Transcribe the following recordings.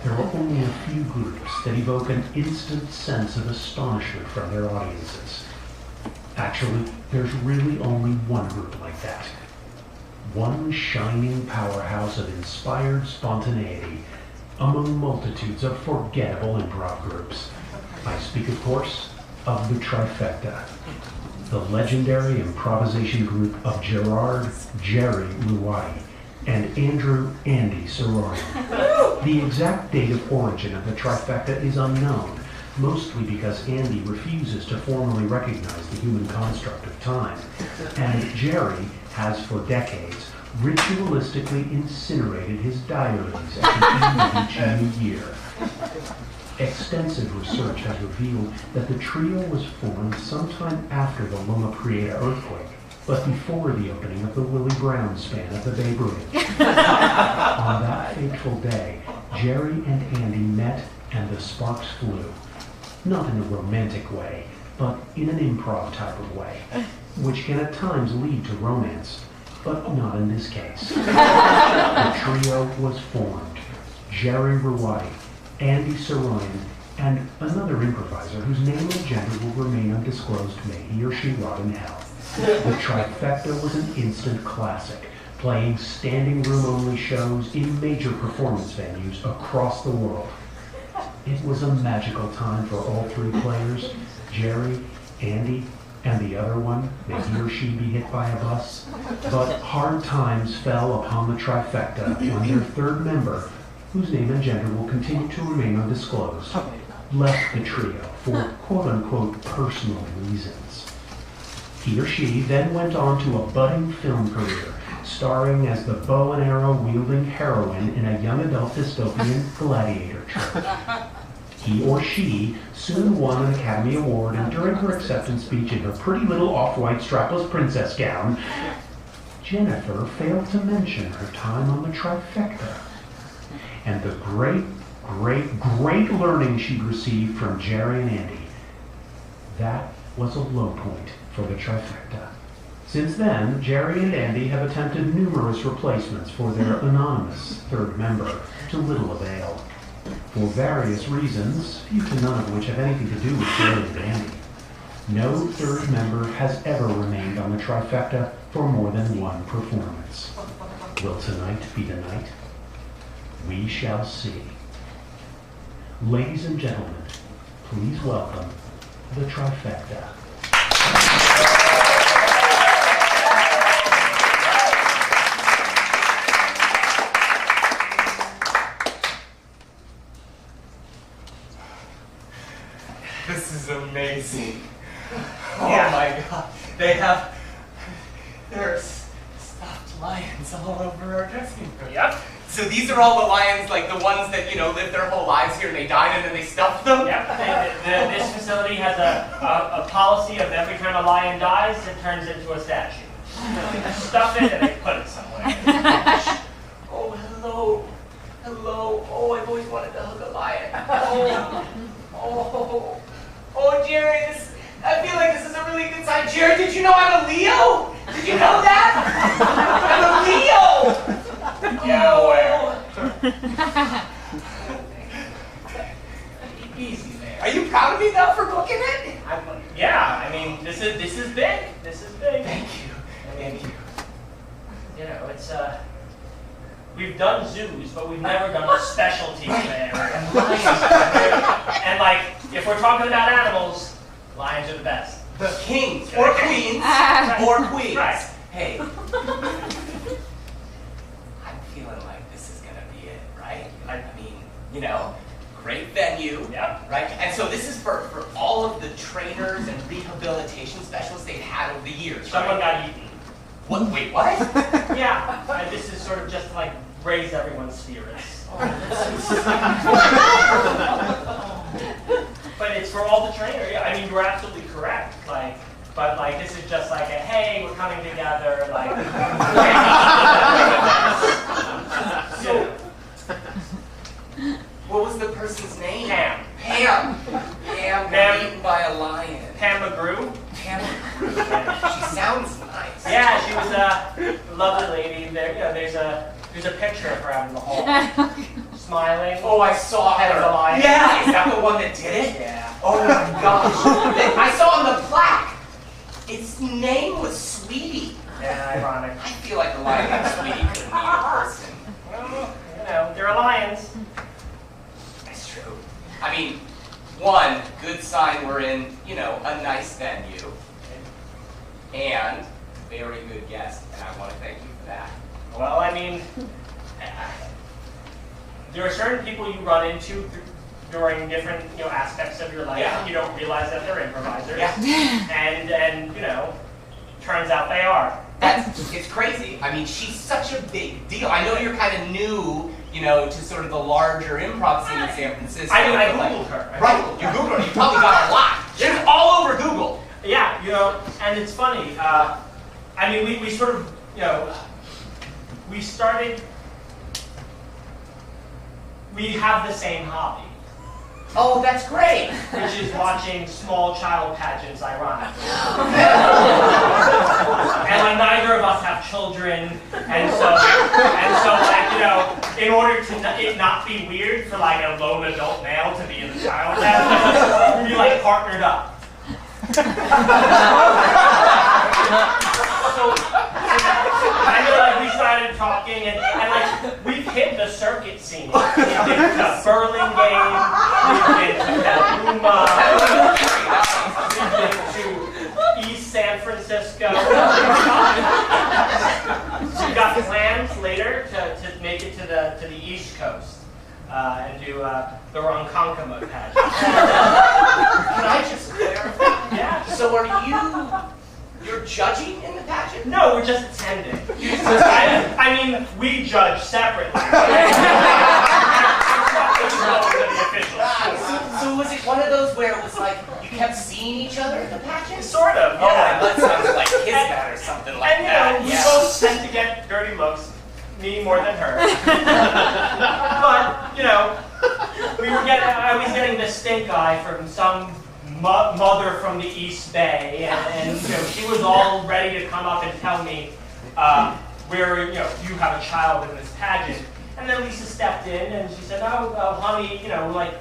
There are only a few groups that evoke an instant sense of astonishment from their audiences. Actually, there's really only one group like that. One shining powerhouse of inspired spontaneity among multitudes of forgettable improv groups. I speak, of course, of the Trifecta, the legendary improvisation group of Gerard, Jerri, Ruoti, and Andy Sarouhan. The exact date of origin of the Trifecta is unknown, mostly because Andy refuses to formally recognize the human construct of time, and Jerri has for decades ritualistically incinerated his diaries at the end of each new year. Extensive research has revealed that the trio was formed sometime after the Loma Prieta earthquake, but before the opening of the Willie Brown span at the Bay Bridge. On that fateful day, Jerri and Andy met and the sparks flew. Not in a romantic way, but in an improv type of way, which can at times lead to romance, but not in this case. The trio was formed. Jerri Ruoti, Andy Sarouhan, and another improviser whose name and gender will remain undisclosed, may he or she rot in hell. The Trifecta was an instant classic, playing standing room only shows in major performance venues across the world. It was a magical time for all three players, Jerri, Andy, and the other one, may he or she be hit by a bus. But hard times fell upon the Trifecta when their third member, whose name and gender will continue to remain undisclosed, left the trio for quote-unquote personal reasons. He or she then went on to a budding film career, starring as the bow and arrow wielding heroine in a young adult dystopian gladiator trope. He or she soon won an Academy Award, and during her acceptance speech in her pretty little off-white strapless princess gown, Jennifer failed to mention her time on the Trifecta and the great learning she'd received from Jerri and Andy. That was a low point for the Trifecta. Since then, Jerri and Andy have attempted numerous replacements for their anonymous third member, to little avail. For various reasons, few to none of which have anything to do with Jerri and Andy. No third member has ever remained on the Trifecta for more than one performance. Will tonight be the night? We shall see. Ladies and gentlemen, please welcome the Trifecta. This is amazing. Oh my God. There's stuffed lions all over our dressing room. Yep. So these are all the lions, like the ones that, lived their whole lives here and they died and then they stuffed them? Yep. This facility has a policy of every time a lion dies, it turns into a statue. They stuff it and they put it somewhere. Oh, hello. Hello. Oh, I've always wanted to hug a lion. Oh, Jerri, I feel like this is a really good sign. Jerri, did you know I'm a Leo? Did you know that? I'm a Leo! Yeah, Easy there. Are you proud of me though for booking it? Yeah, I mean, this is big. This is big. Thank you. Thank you. You know, it's we've done zoos, but we've never done a specialty there. And like, if we're talking about animals, lions are the best. The kings or queens or queens. Right. Hey, I'm feeling like this is gonna be it, right? I mean, great venue, Yep. right? And so this is for all of the trainers and rehabilitation specialists they've had over the years, Someone right? got eaten. What? Wait, what? Yeah, this is sort of just to, like, raise everyone's spirits. But it's for all the trainers. Yeah, I mean, you're absolutely correct. But this is just like a, hey, we're coming together. So, what was the person's name? Pam. Pam got eaten by a lion. Pam Brew. Pamela Brew. She sounds nice. Yeah, she was a lovely lady. There's a picture of her out in the hall, smiling. Oh, I saw Head of the her. line. Yeah, is that the one that did it? Yeah. Oh my gosh. I saw on the plaque. Its name was Sweetie. Yeah, ironic. I feel like the lion and Sweetie could meet a person. Well, they're lions. That's true. I mean, one, good sign we're in, a nice venue. And very good guest, and I want to thank you for that. Well, I mean, there are certain people you run into during different aspects of your life, Yeah. and you don't realize that they're improvisers. Yeah. And turns out they are. It's crazy. I mean, she's such a big deal. I know you're kind of new, to sort of the larger improv scene in San Francisco. I but, Googled her. Right, you Googled her. You probably got a lot. She's all over Google. Yeah, and it's funny. We sort of, we have the same hobby. Oh, that's great. Which is watching small child pageants, ironically. And neither of us have children, and so in order to it not be weird for a lone adult male to be in the child pageant, we partnered up. We started talking, and we've hit the circuit scene. We've been to Burlingame, we've been to Petaluma, we've been to East San Francisco. We've got plans later to make it to the East Coast and do the Ronkonkoma pageant. Can I just clarify? Yeah. So you're judging in the pageant? No, we're just attending. We judge separately. So was it one of those where it was you kept seeing each other at the pageant? Sort of, Oh, yeah. that sounds like Kismet or something like that. We both tend to get dirty looks, me more than her. But, I was getting the stink eye from some mother from the East Bay, and she was all ready to come up and tell me, you have a child in this pageant. And then Lisa stepped in and she said, "Oh, honey,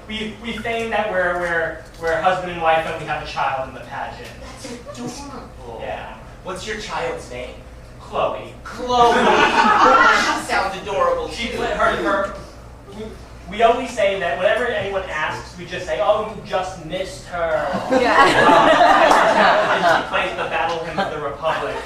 we feign that we're husband and wife and we have a child in the pageant." That's adorable. Yeah. What's your child's name? Chloe. Chloe. She sounds adorable. We always say that whenever anyone asks, we just say, "Oh, you just missed her." Yeah. She plays the Battle Hymn of the Republic.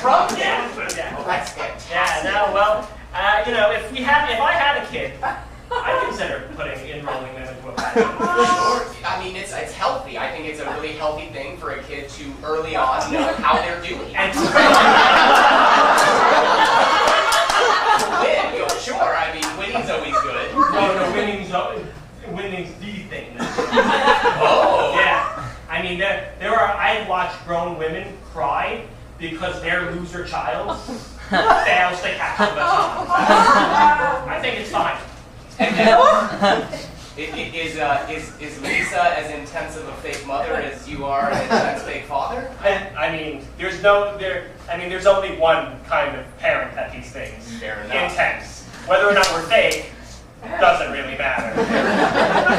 Trump? Yeah. Oh, that's fantastic. Yeah. No. Well, if I had a kid, I'd consider enrolling them into a pageant. Sure. I mean, it's healthy. I think it's a really healthy thing for a kid to early on know how they're doing. And win, sure. I mean, winning's always good. no, winning's the thing. Oh. Yeah. I've watched grown women cry because their loser child fails to catch the baton. I think it's fine. Is Lisa as intense of a fake mother as you are an intense fake father? There's only one kind of parent at these things. Fair enough. Intense. Whether or not we're fake doesn't really matter.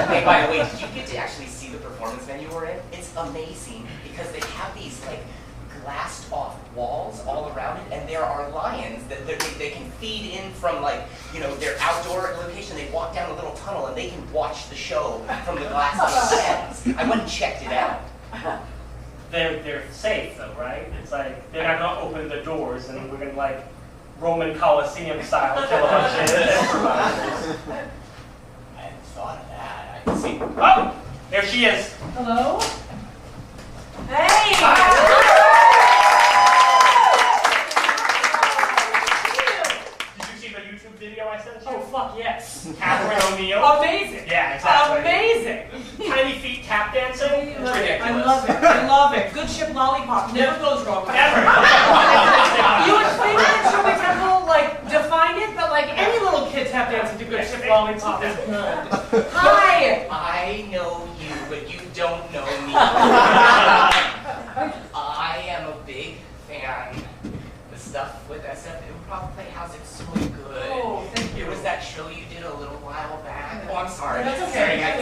Hey, by the way, did you get to actually see the performance venue we're in? It's amazing because they have these glassed off walls all around it, and there are lions that they can feed in from their outdoor location. They walk down a little tunnel and they can watch the show from the glass ends. I went and checked it out. They're safe though, right? It's they're not gonna open the doors and we're gonna Roman Colosseum style kill a bunch of improvisers. I hadn't thought of that. I can see. Oh, there she is. Hello? Hey! Did you see the YouTube video I sent you? Oh, fuck yes. Catherine O'Neill. Amazing. Yeah, exactly. Amazing. Tiny feet tap dancing. It's ridiculous. I love it. I love it. Good ship lollipop. Never goes wrong with Never. You explained it in Shirley Temple, defined it, but any little kid tap dancing to good ship lollipop is good. Hi! I know you, but you don't know neat. I am a big fan. The stuff with SF Improv Playhouse, it's so good. Oh, thank you. There was that show you did a little while back. Oh, I'm sorry. That's okay. Sorry, I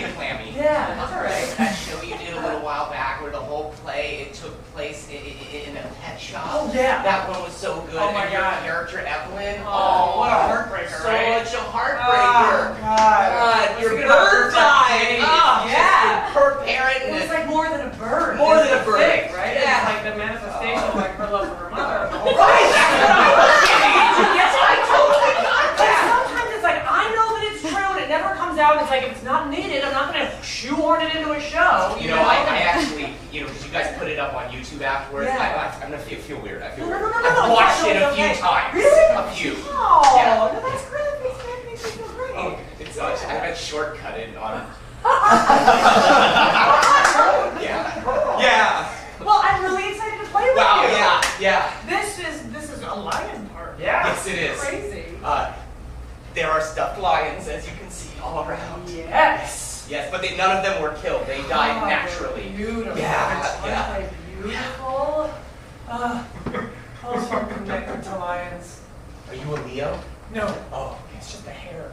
get clammy. Yeah, that's all right. That show you did a little while back where the whole play, it took place in a pet shop. Oh, yeah. That one was so good. Oh, my and your God. character, Evelyn. Oh, what a heartbreaker, right? Such a heartbreaker. Oh, God. Your Thinking about bird died. Oh, yeah. Her parent. It was like more than a bird. More It's than a the bird. thing, right? Yeah. It's like the manifestation of like her love for her mother. Right, that's what I was getting. Yes, I totally got But that. sometimes it's like, I know that it's true and it never comes out. It's like, if it's not needed, I'm not going to shoehorn it into a show. You know, I actually, because you guys put it up on YouTube afterwards, Yeah. I'm gonna feel weird. I feel No, weird. no, no, no, no, I've watched no, it a no, few okay. times. Really? A few. Oh, Yeah. no, that's great. That makes me feel great. Oh, it's I got shortcutted on. Yeah. Well, I'm really excited to play with Wow. you. Yeah. This is a lion part. Yeah. Yes, it is. Crazy. There are stuffed lions, as you can see, all around. Yes. Yes, but none of them were killed. They died Oh, naturally. Beautiful. Yeah, yeah. Aren't they beautiful? Also connected to lions. Are you a Leo? No, Oh. it's just a hair.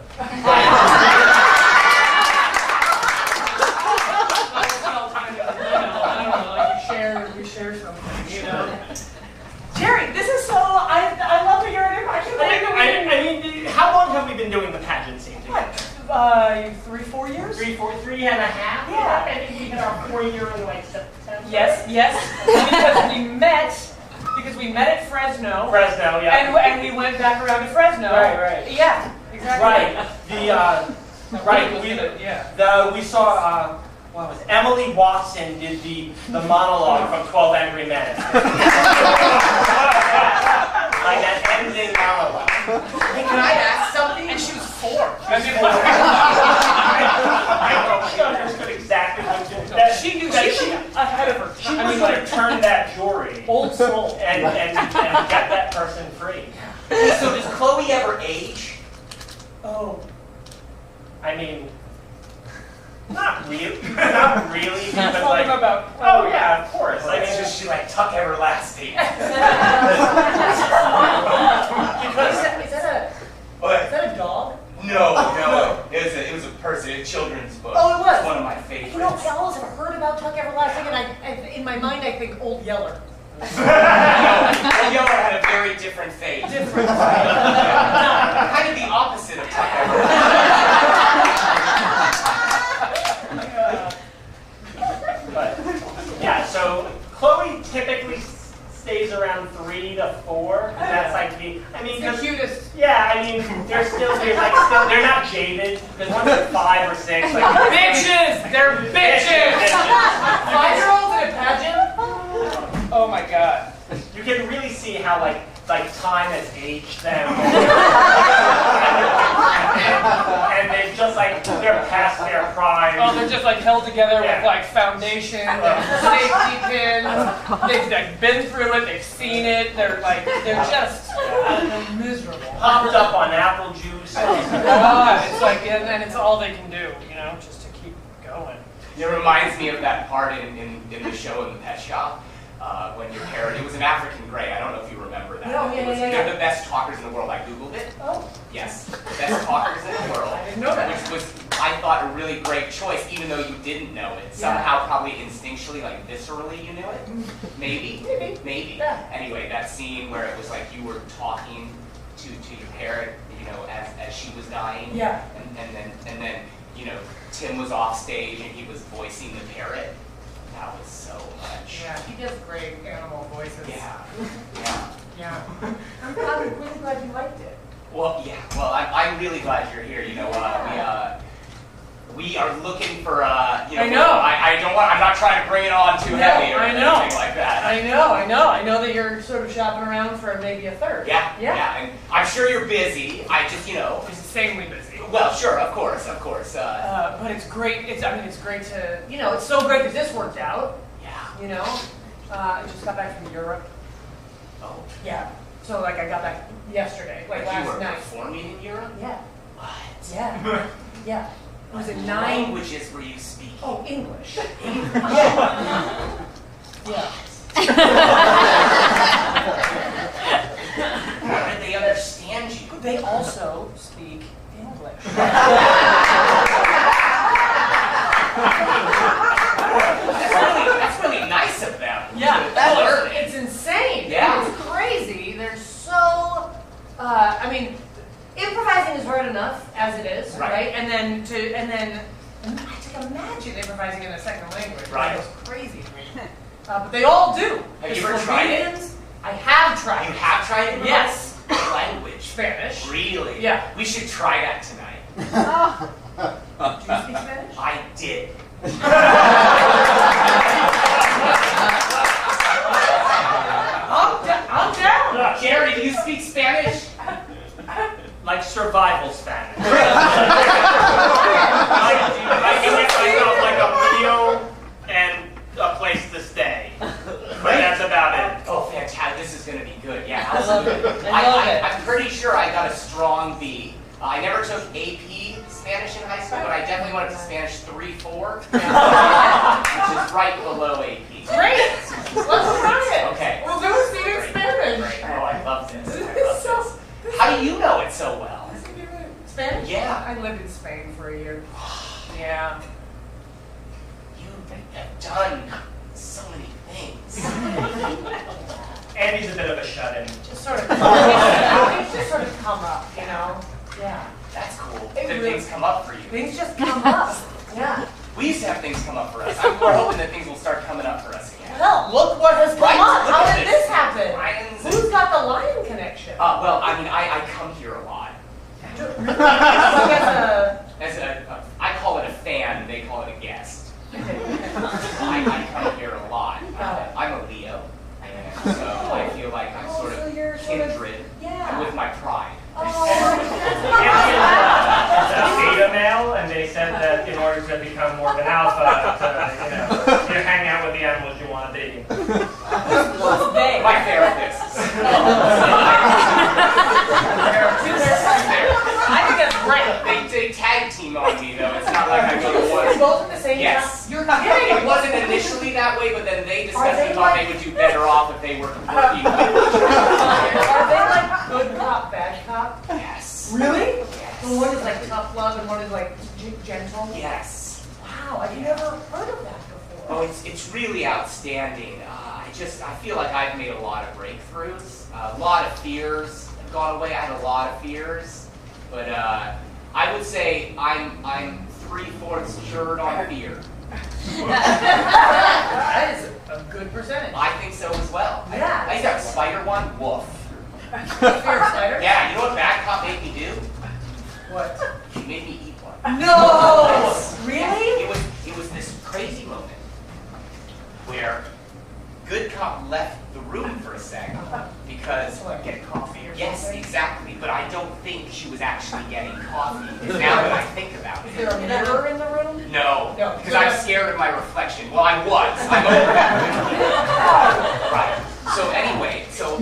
We share something, you know. Jerri, this is so. I love that you're an improv. I mean, how long have we been doing the pageant scene together? 3-4 years. 3 and a half? Yeah. I think we hit our 4-year in like September. Yes. because we met at Fresno. Fresno, yeah. And we went back around to Fresno. Right. Yeah, exactly. Right. We saw. What was it? Emily Watson did the monologue from 12 Angry Men. Like that ending monologue. Hey, can I ask something? And she was 4. I think she understood exactly what she was doing. She knew she ahead of her. She was going to turn that jury Old soul. and get that person free. So does Chloe ever age? Oh. I mean, not really. Not really. Because like, about. oh yeah, of course. I mean, she like Tuck Everlasting. Is that a dog? No. It was a person, a children's book. Oh, it was? It's one of my favorites. You know, I always have heard about Tuck Everlasting, and I in my mind I think Old Yeller. Yeller had a very different fate. Different. Kind of the opposite of Tuck Everlasting. But yeah, so Chloe typically stays around 3 to 4. That's like the. I mean, The cutest. yeah. I mean, they're not jaded. Because once they're 5 or 6, like Bitches! They're bitches! 5-year-olds in a pageant? Oh my god. You can really see how like time has aged them. and they've just like they're past their prime. Oh, they're just like held together Yeah. with like foundation, safety pins. They've like been through it, they've seen it. They're just they're miserable. Popped up on apple juice. God, it's like and it's all they can do, you know, just to keep going. It reminds me of that part in the show in the pet shop. When your parrot, it was an African gray. I don't know if you remember that. No, yeah. They're the best talkers in the world. I Googled it. Oh. Yes, best talkers in the world. I didn't know that. Which was, I thought, a really great choice, even though you didn't know it. Somehow, probably instinctually, like viscerally, you knew it. Maybe. Yeah. Anyway, that scene where it was like you were talking to your parrot, as she was dying. Yeah. And then, Tim was off stage and he was voicing the parrot. That was so much. Yeah, he does great animal voices. Yeah. I'm really glad you liked it. Well, yeah. Well, I'm really glad you're here. We are looking for. I know. I'm not trying to bring it on too heavy or anything like that. I know that you're sort of shopping around for maybe a third. Yeah. And I'm sure you're busy. I just, It's insanely busy. Well, sure, of course. But it's great. It's great to, it's so great that this worked out. Yeah. I just got back from Europe. Oh. Yeah. So I got back yesterday, Like you last were night. performing in Europe? Yeah. What? Yeah. Yeah. Was it What 9? languages were you speaking? Oh, English. Yeah. How did they understand you? They also speak English. That's really nice of them. Yeah, it's insane. Yeah. It's crazy. They're so, I mean, improvising is hard enough as it is, right? And then to imagine improvising in a second language. Right. It's crazy to me. But they all do. Have The you ever tried it? Slovenians, I have tried. You have tried it? Yes. What language? Spanish. Really? Yeah. We should try that tonight. Do you speak Spanish? I did. I'm down. Jerri, do you speak Spanish? Like survival Spanish. I can get myself like a meal and a place to stay. But that's about it. Oh, fantastic. This is going to be good. Yeah, I love it. I love it. I'm pretty sure I got a strong B. I never took AP Spanish in high school, but I definitely went up to Spanish 3-4, which is right below AP. Great. Let's try it. Okay. We'll do a scene in Spanish. Great. Oh, I love this. I love this. How do you know it so well? Spanish? Yeah. I lived in Spain for a year. Yeah. You have done so many things. Andy's a bit of a shut-in. Just sort of, things just sort of come up, you know? Yeah. That's cool. It Did really- things come up for you? Things just come up. Yeah. We used to have things come up for us. We're hoping that things will start coming up for us again. Well, look what has come Right, up. look How at did this. this happen? Lions and- Who's got the lion connection? Well, I mean, I come here a lot. I call it a fan, they call it a guest. I come here a lot. I'm a Leo, and so I feel like I'm sort so of you're sort of- kindred yeah. with my pride. Andy is a beta male, and they said that in order to become more of an alpha, you hang out with the animals you want to be. Who's they? My therapist. I think that's great. They tag team on me though. It's not like I go to You're one. both at the same Yes. time? You're kidding. It wasn't initially that way, but then they Are discussed they and thought like- they would do better off if they were working with each other. Are they like good cop, bad cop? Yes. Really? Yes. So one is like tough love and one is like gentle? Yes. Wow, I've never heard of that before. Oh, it's really outstanding. I feel like I've made a lot of breakthroughs. A lot of fears have gone away. I had a lot of fears, but I would say I'm 3/4 cured on fear. That is a good percentage. I think so as well. Yeah. I used to have a spider one. Woof. Fear of spiders? Yeah. You know what bad cop made me do? What? She made me eat one. No! Yes. Really? It was this crazy moment where good cop left the room for a sec because So like get coffee or yes, something? exactly. But I don't think she was actually getting coffee. Now that I think about Is it. there a mirror in the room? No, No. because I'm scared of my reflection. Well, I was. I'm over that. Right. So anyway, so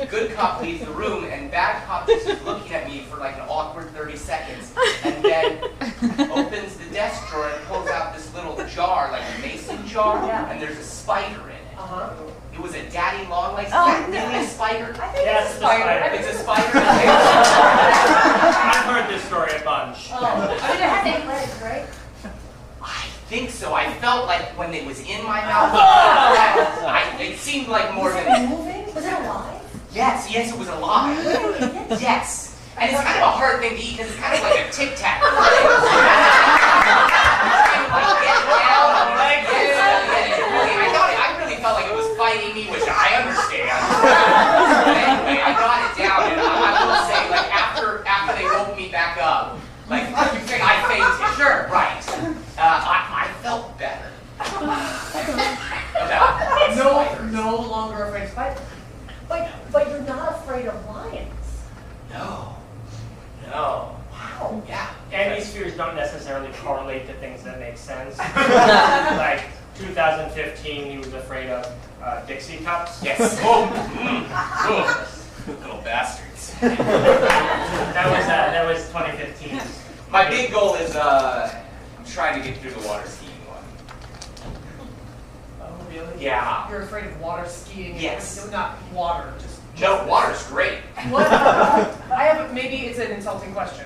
good cop leaves the room, and bad cop just is looking at me for like an awkward 30 seconds, and then opens the desk drawer and pulls out this little jar, like a mason jar, Yeah. and there's a spider in it. Uh-huh. It was a daddy long legs. Oh, Is that really a spider? I think Yes, it's a the spider. spider. It's a spider. I've heard this story a bunch. Oh, I mean, it had 8 legs, right? I think so. I felt like when it was in my mouth, it seemed like more Was it than. moving? Was it alive? Yes, it was alive. Yes. And it's kind of a hard thing to eat because it's kind of like a Tic Tac. I really felt like it was fighting me, which I understand. But anyway, I got it down, and I will say, like after they rolled me back up, like I fainted. Sure, right. I felt better. About spiders. No longer afraid of spiders. But you're not afraid of lions. No. Wow. Yeah. Andy's fears don't necessarily correlate to things that make sense. Like 2015, he was afraid of Dixie cups. Yes. Little bastards. That was 2015. My big goal is trying to get through the water skiing one. Oh, really? Yeah. You're afraid of water skiing? Yes. Not water, just No, water's great. what? I have, maybe it's an insulting question.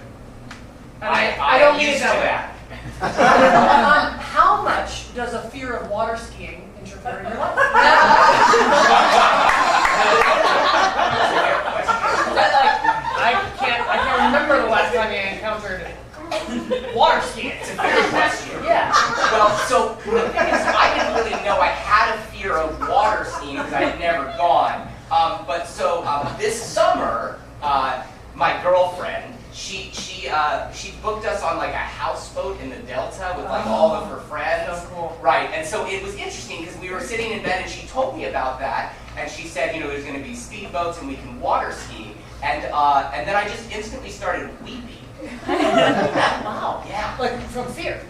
I don't am mean it used to that way. that. How much does a fear of water skiing interfere in your life? I can't remember the last time I encountered water skiing. It's a fair question. Yeah. Well, so the thing is, I didn't really know I had a fear of water skiing because I had never gone. But so this summer, my girlfriend, she booked us on like a houseboat in the Delta with like all of her friends. So cool. Right, and so it was interesting because we were sitting in bed and she told me about that, and she said, you know, there's going to be speedboats and we can water ski, and then I just instantly started weeping. Wow, yeah. Like from fear.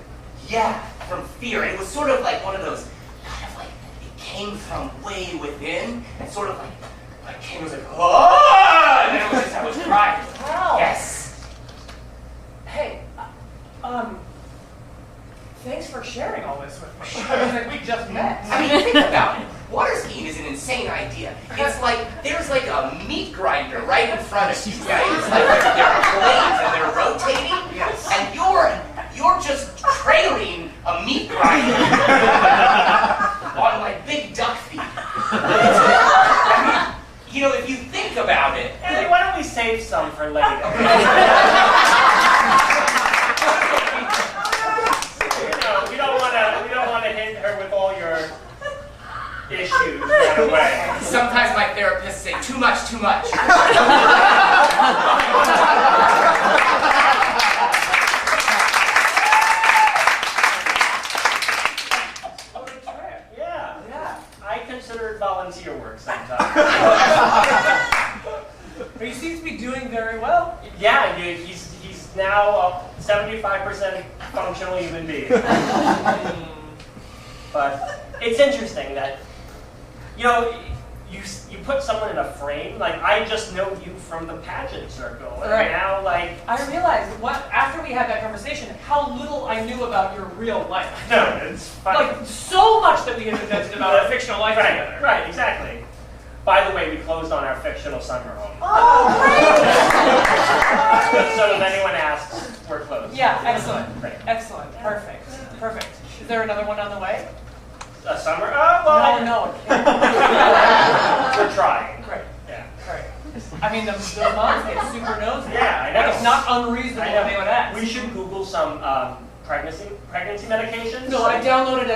Yeah, from fear. And it was sort of like one of those, kind of like, it came from way within, and sort of like came, it was like, oh! And then it was just, I was crying. Wow. Yes. Hey, thanks for sharing all this with me. I mean, like, we just met. I mean, think about it. Water skiing is an insane idea. It's like, there's like a meat grinder right in front of you, right? It's like there are blades and they're rotating, and you're just trailing a meat grinder on like big duck feet. I mean, you know, if you think about it. Andy, why don't we save some for later? We don't want to hit her with all your issues right away. Sometimes my therapists say too much, too much. Yeah. I consider it volunteer work sometimes. But he seems to be doing very well. Yeah, he's now a 75% functional human being. But it's interesting that, you know, you put someone in a frame. Like, I just know you from the pageant circle, and Right. now, like, I realized after we had that conversation, how little I knew about your real life. no, it's funny. Like so much that we had invented about our fictional life Right, together. right, exactly. By the way, we closed on our fictional summer home. Oh, great! So if anyone asks, we're closed. Yeah, excellent. Great. Excellent. Perfect. Perfect. Is there another one on the way? A summer? Well, No. we're trying. Great. Yeah. Great. I mean, the moms get super nosy. Yeah, I know. Like, it's not unreasonable I when they would ask. We should Google some pregnancy medications. No, I downloaded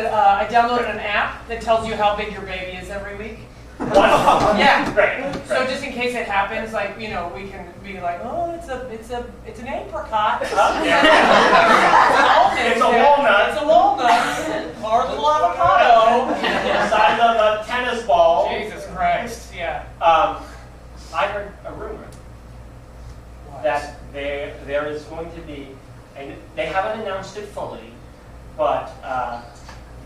an app that tells you how big your baby is every week. Wonderful. Yeah. Great. So just in case it happens, like, you know, we can be like, oh, it's an apricot. Yeah. It's a walnut. It's a walnut. Or a little avocado. The size of a tennis ball. Jesus Christ. Yeah. I heard a rumor that there is going to be, and they haven't announced it fully, but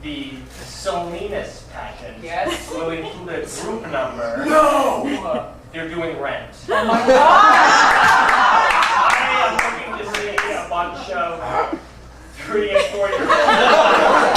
the Salinas pageant will include a group number. No! They're doing Rent. Oh my God! I am looking to see a bunch of 3 and 4 year olds.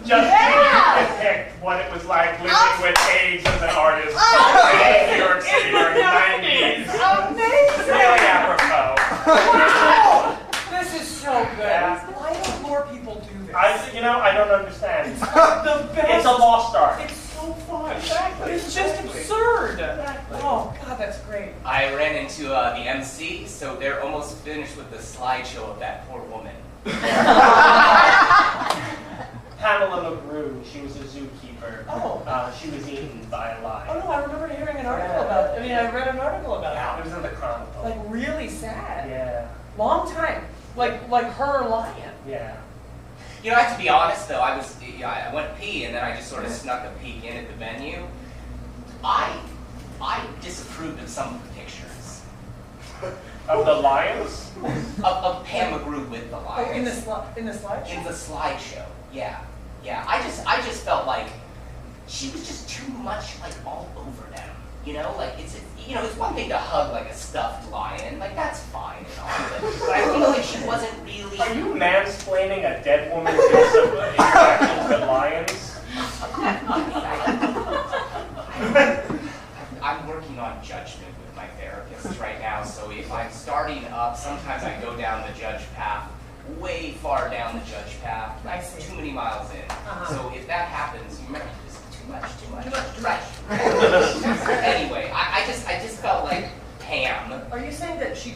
Just depict what it was like living with AIDS as an artist in New York City during the 90s. Amazing! Really apropos. Wow! This is so good. Yeah. Why don't more people do this? I don't understand. It's the best. It's a lost art. It's so fun. Exactly. It's just absurd. Exactly. Oh God, that's great. I ran into the MC, so they're almost finished with the slideshow of that poor woman. Pamela McGrew, she was a zookeeper. Oh. She was eaten by a lion. Oh no, I remember hearing an article about. I mean, I read an article about Yeah, it. it was in the Chronicle. Like really sad. Yeah, Long time. Like her lion. yeah. You know, I have to be honest though, I went pee and then I just sort of snuck a peek in at the venue. I disapproved of some of the pictures. Of the lions? Of Pam McGrew with the Oh, lions. in the slideshow. In the slideshow, yeah. I just felt like she was just too much like all over them. You know, like it's one thing to hug like a stuffed lion, like that's fine and all, but I feel like she wasn't really. Are you mansplaining a dead woman's interactions with lions? I'm working on judgment with my therapist right now, so if I'm starting up, sometimes I go down the judge path, way far down the judge path, like too many miles in. So if that happens, you remember, it's too much. Right. Anyway, I just felt like Pam. Are you saying that she,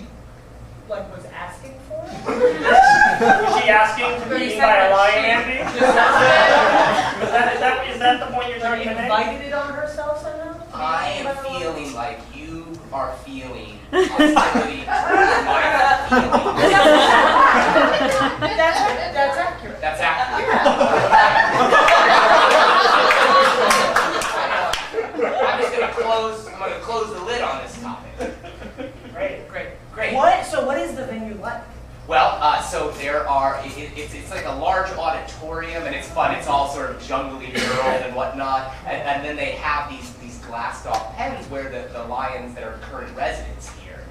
like, was asking for it? Was she asking to be eaten by a lion, Andy? Is that the point you're trying to make? Invited it on herself somehow? I am feeling like you are feeling hostility towards my feelings. That's accurate. That's accurate. I'm gonna close the lid on this topic. Great. What is the venue like? Well, so there are, it's like a large auditorium, and it's fun. It's all sort of jungly world and whatnot. And then they have these glassed off pens where the lions that are current residents here,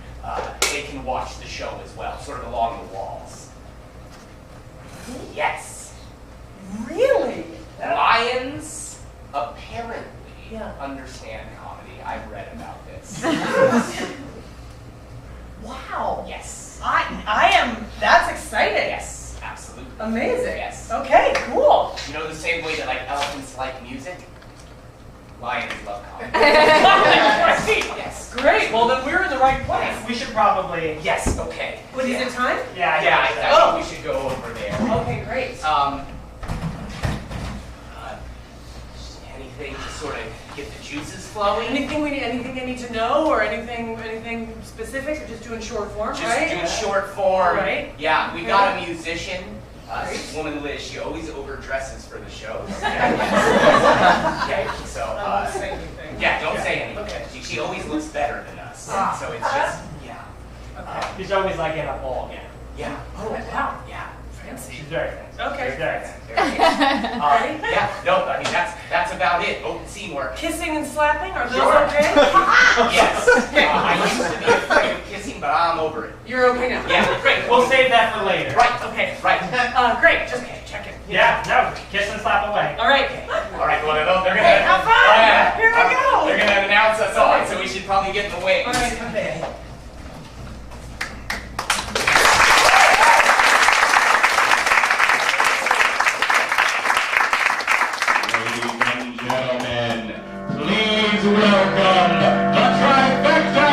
they can watch the show as well, sort of along the walls. Yes. Really? Lions apparently understand comedy. I've read about this. Wow. Yes. I am, that's exciting. Yes, absolutely. Amazing. Yes. Okay, cool. You know the same way that like elephants like music? Lions love comedy. Yes. Great. Well, then we're in the right place. We should probably. Yes, okay. What, is it time? Yeah, I think we should go over there. Okay, great. Anything to sort of get the juices flowing? Anything I need to know, or anything specific, or just doing short form, Just right? doing short form. Right. Yeah, we got a musician. This woman Liz, she always overdresses for the shows. So, I won't say anything. yeah, don't say anything. Okay. She always looks better than us. So it's just, Okay. She's always like in a ball game. yeah. Oh, wow. Yeah. Fancy. She's very fancy. Okay. She's very fancy. Yeah, no, I mean, that's about it. Open scene work. Kissing and slapping, are those Sure. okay? Yes. I used to be afraid of kissing, but I'm over it. You're okay now? Yeah, great. We'll save that for later. Right. Okay. Right. Great. Just checking. Yeah, no, kiss and slap away. All right. All right, well, they're gonna. Hey, have fun! Here we go! They're gonna announce us on, so we should probably get in the wings. All right, okay. Ladies and gentlemen, please welcome the Trifecta!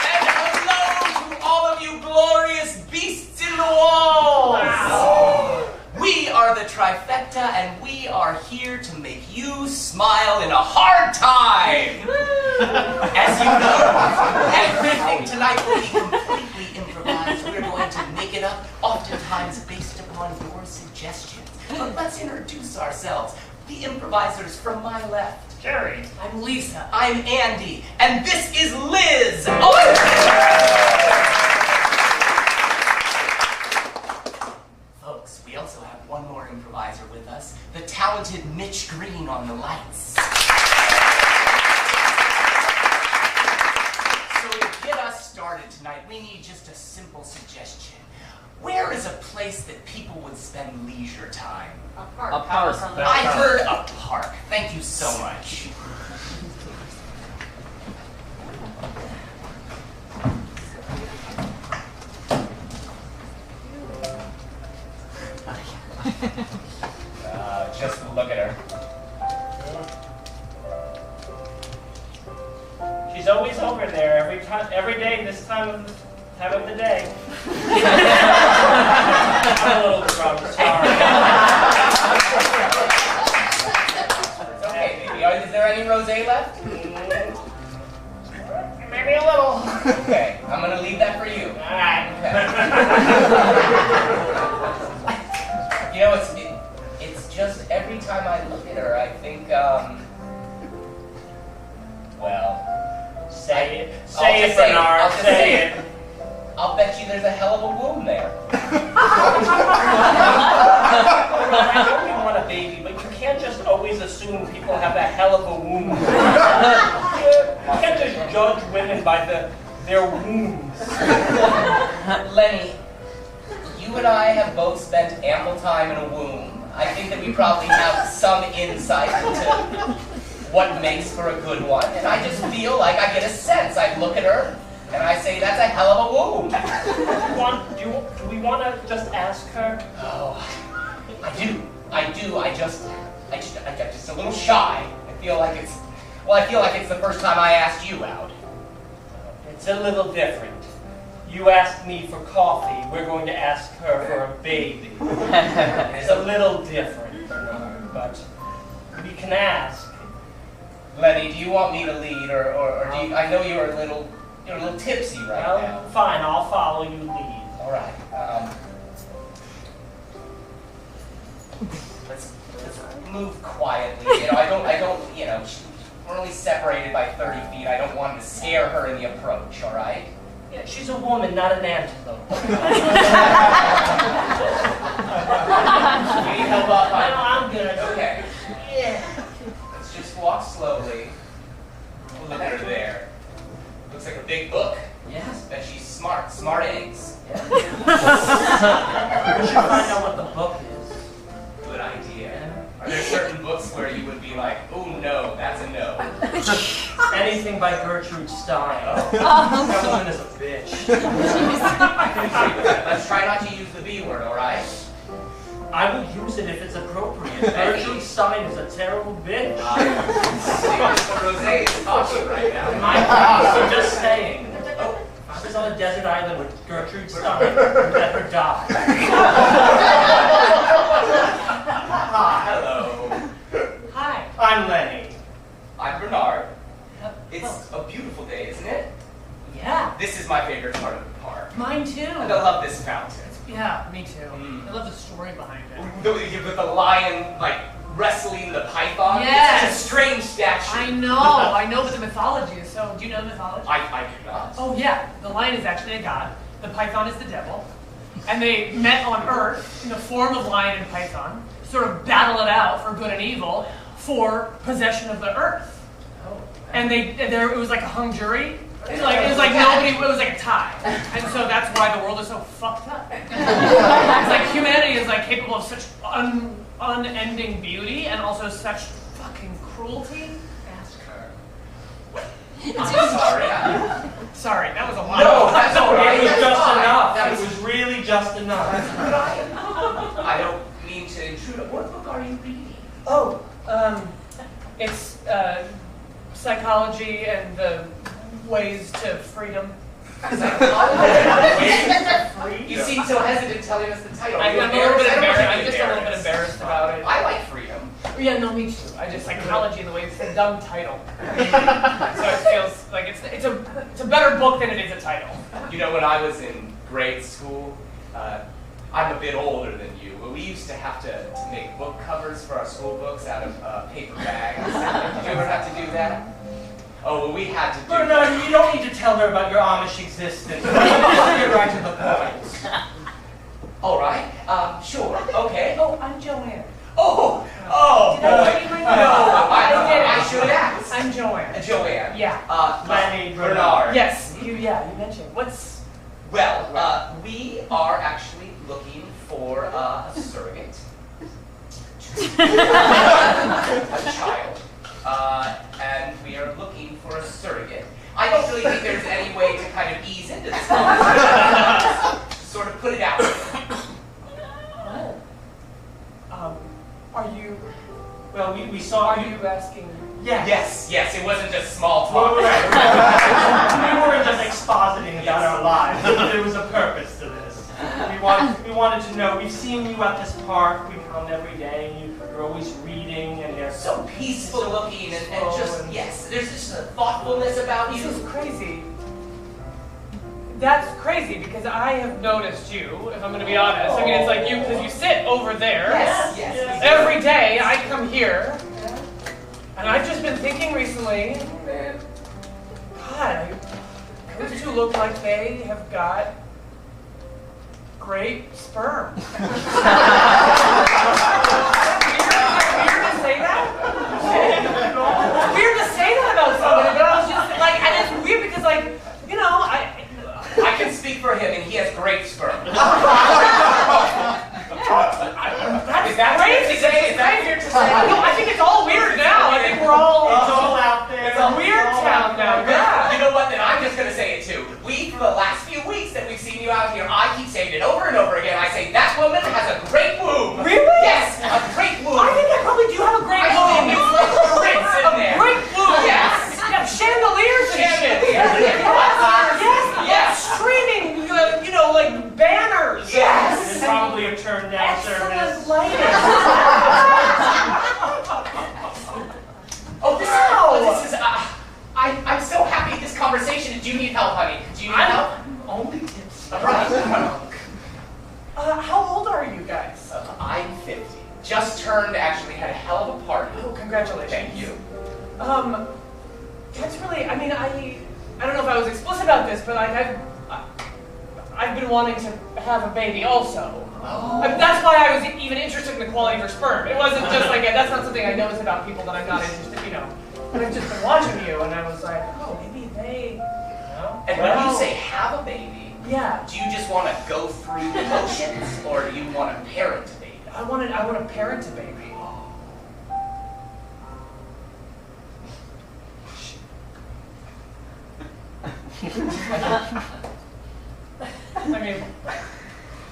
And hello to all of you glorious beasts in the walls! Wow. We are the Trifecta, and we are here to make you smile in a hard time! As you know, everything tonight will be completely improvised. We're going to make it up, oftentimes based upon your suggestions. But let's introduce ourselves. The improvisers from my left. Jerri. I'm Lisa. I'm Andy, and this is Liz. Oh! Folks, we also have one more improviser with us, the talented Mitch Green on the lights. So to get us started tonight, we need just a simple suggestion. Where is a place that people would spend leisure time? A park. I heard a park. Thank you so much. Just look at her. She's always over there every day this time of the day. I'm a little drunk, sorry. It's okay, baby. Is there any rosé left? Maybe a little. Okay, I'm gonna leave that for you. Alright. You know, it's just every time I look at her, I think, well, Say it. I'll Say it, just say it. Bernard. I'll just Say say it. I'll I'll bet you there's a hell of a womb there. I know we want a baby, but you can't just always assume people have a hell of a womb. You can't just judge women by their wombs. Lenny, you and I have both spent ample time in a womb. I think that we probably have some insight into what makes for a good one, and I just feel like I get a sense. I look at her, and I say, that's a hell of a womb. Do we want to just ask her? Oh, I do. I'm just a little shy. I feel like it's the first time I asked you out. It's a little different. You asked me for coffee, we're going to ask her for a baby. It's a little different, but we can ask. Lenny, do you want me to lead, or do you, I know you're a little tipsy right now. Fine, I'll follow you lead. All right. Let's move quietly. I don't. We're only separated by 30 feet. I don't want to scare her in the approach. All right. Yeah, she's a woman, not an antelope. Can you help up? I'm good. Okay. Yeah. Let's just walk slowly. We'll look at her there. Looks like a big book. Yes. Bet she's smart. Smart eggs. We should find out what the book is. Good idea. Are there certain books where you would be like, oh no, that's a no? Anything by Gertrude Stein. That woman is a bitch. Let's try not to use the B word, all right? I will use it if it's appropriate. Gertrude Stein is a terrible bitch. Mr. Rosé is talking right now. I'm just saying. I was on a desert island with Gertrude Stein. Let her die. Hello. Hi. I'm Lenny. I'm Bernard. It's a beautiful day, isn't it? Yeah. This is my favorite part of the park. Mine too. And I love this fountain. Yeah, me too. I love the story behind it. With the lion, like, wrestling the python. Yes. It's such a strange statue. I know, but the mythology is so. Do you know the mythology? I do not. Oh yeah, the lion is actually a god. The python is the devil, and they met on Earth in the form of lion and python, sort of battle it out for good and evil for possession of the Earth. And it was like a hung jury. It was like a tie. And so that's why the world is so fucked up. It's like humanity is like capable of such unending beauty and also such fucking cruelty. Ask her. I'm sorry. Sorry, that was a lot. No, that's all right. It was just Fine. enough. That It was really just enough. I don't mean to intrude. What book are you reading? Oh, it's psychology and the ways to freedom. You seem so hesitant telling us the title. I'm a little bit embarrassed. I'm just a little bit embarrassed about it. I like freedom. Yeah, no, me too. I just psychology and the way it's a dumb title. So it feels like it's a better book than it is a title. You know, when I was in grade school, I'm a bit older than you, but we used to have to make book covers for our school books out of paper bags. Did you ever have to do that? Oh, well, we had to do No, you don't need to tell her about your Amish existence. Just get right to the point. All right, sure, okay. Oh, I'm Joanne. Oh, Did I tell you my name? No, I didn't. should ask. I'm Joanne. Joanne. Yeah. Lenny, Bernard. Yes, you mentioned. Well, we are actually looking for a surrogate. A child. And we are looking for a surrogate. I don't really think there's any way to kind of ease into this conversation. Just sort of put it out there. Are you? Well, we saw Are you asking? Yes, it wasn't just small talk. We weren't just expositing about our lives. There was a purpose to this. We wanted to know. We've seen you at this park. We come every day. You're always reading, and you're So peaceful looking and just, yes, there's just a thoughtfulness about This you. is crazy. That's crazy because I have noticed you, if I'm going to be honest. I mean, it's like you, because you sit over there. Yes. Every day I come here, and I've just been thinking recently, God, those two look like they have got great sperm. Weird to say that? It's weird to say that about somebody, but I was just like, and it's weird because like, you know, I can speak for him, and he has great sperm. that's Is that crazy. weird to say? Is that weird to say? No, I think it's all weird now. I think we're all, It's all out there. it's a weird town now, yeah. You know what, then I'm just going to say it too. For the last few weeks that we've seen you out here, I keep saying it over and over again. I say, that woman has a great womb. Really? Yes, a great womb. I think I probably do have a great I womb. think it's like Ritz in there. A great womb. Yes. Yeah, chandeliers and shit. Chandeliers. Yes. Streaming, you know, like banners. Yes. It's probably a turn down service. Excellent lighting. Oh, this is, I'm so happy this conversation. Do you need help, honey? Do you need help? Only tips. Right. How old are you guys? I'm 50. Just turned, actually had a hell of a party. Oh, congratulations. Thank you. That's really, I mean, I don't know if I was explicit about this, but like I've been wanting to have a baby also. Oh. I mean, that's why I was even interested in the quality of her sperm. It wasn't just like, that's not something I notice about people that I'm not interested, you know. But I've just been watching you, and I was like, oh, maybe they, you know. And when you say have a baby, yeah, do you just want to go through the motions, or do you want to parent a baby? I want to parent a baby. I mean, I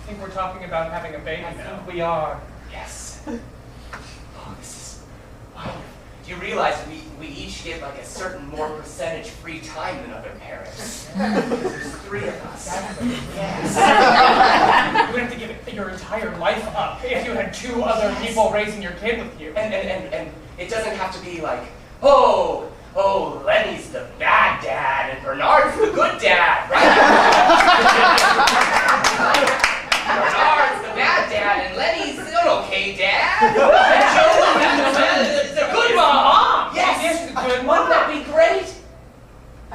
think we're talking about having a baby now. I think we are. Yes. Oh, this is wonderful. Do you realize we each get like a certain more percentage free time than other parents? There's 3 of us. Yes. You would have to give your entire life up if you had 2 other people raising your kid with you. And it doesn't have to be like, oh, Lenny's the bad dad and Bernard's the good dad, right? Bernard's the bad dad and Lenny's an okay dad. And Joe's a good mom. Yes, Yes, a good wouldn't that be great?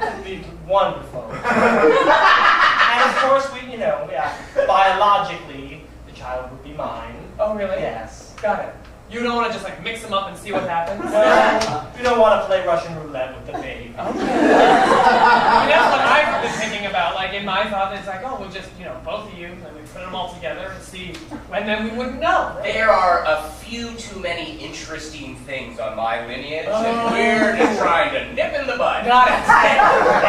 It'd be wonderful. And of course, biologically, the child would be mine. Oh, really? Yes. Got it. You don't want to just like mix them up and see what happens? No, you don't want to play Russian roulette with the baby. Okay. I mean, that's what I've been thinking about. Like in my thought, it's like, oh, we'll just, both of you, and we put them all together and see, and then we wouldn't know. Right? There are a few too many interesting things on my lineage, and we're just trying to nip in the bud. Got it.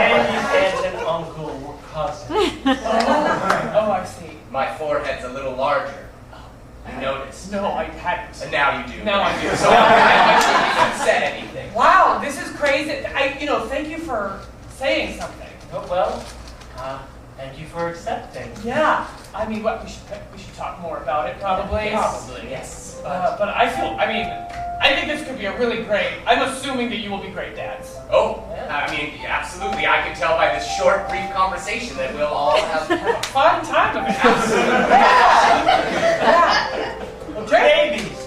Andy's aunt and uncle were cousins. Oh, I see. My forehead's a little larger. You noticed? No, I hadn't. And now you do. Now I do. So I'm sure you haven't said anything. Wow, this is crazy. Thank you for saying something. Oh, well, thank you for accepting. Yeah. I mean, we should talk more about it, probably. Probably, yes. But I think this could be a really great, I'm assuming that you will be great dads. Oh, I mean, absolutely. I can tell by this short, brief conversation that we'll all have A fun time of it. absolutely. Yeah. Well, Babies!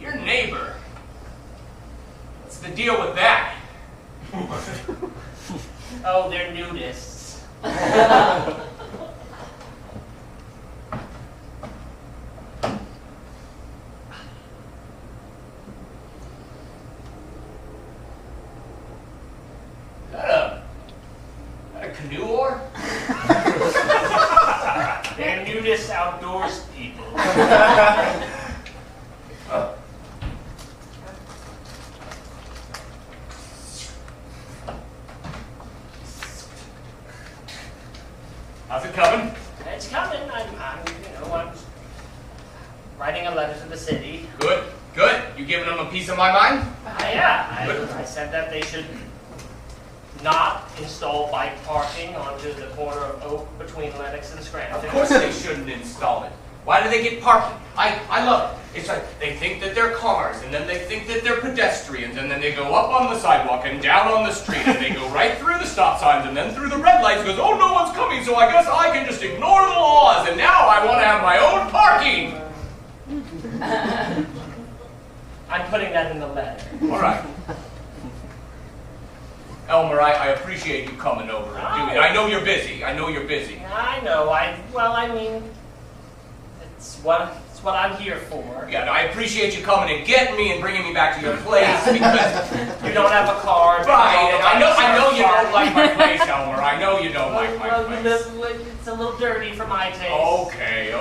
Your neighbor. What's the deal with that? Oh, they're nudists. Is that a canoe oar? They're nudist outdoors people. How's it coming? It's coming. I'm writing a letter to the city. Good, good. You giving them a piece of my mind? I said that they should not install bike parking onto the corner of Oak between Lenox and Scranton. Of course they shouldn't install it. Why do they get parking? I love it. It's like they think that they're cars, and then they think that they're pedestrians, and then they go up on the sidewalk and down on the street, and they go right through the stop signs and then through the red lights, goes, oh, no one's coming, so I guess I can just ignore the laws, and now I want to have my own parking. I'm putting that in the letter. All right. Elmer, I appreciate you coming over and doing it. I know you're busy. I know you're busy. I know. It's what I'm here for. Yeah, no, I appreciate you coming and getting me and bringing me back to your place because you don't have a car. Right, and I know you don't like my place, Elmer. I know you don't like my place. It's a little dirty for my taste. Okay.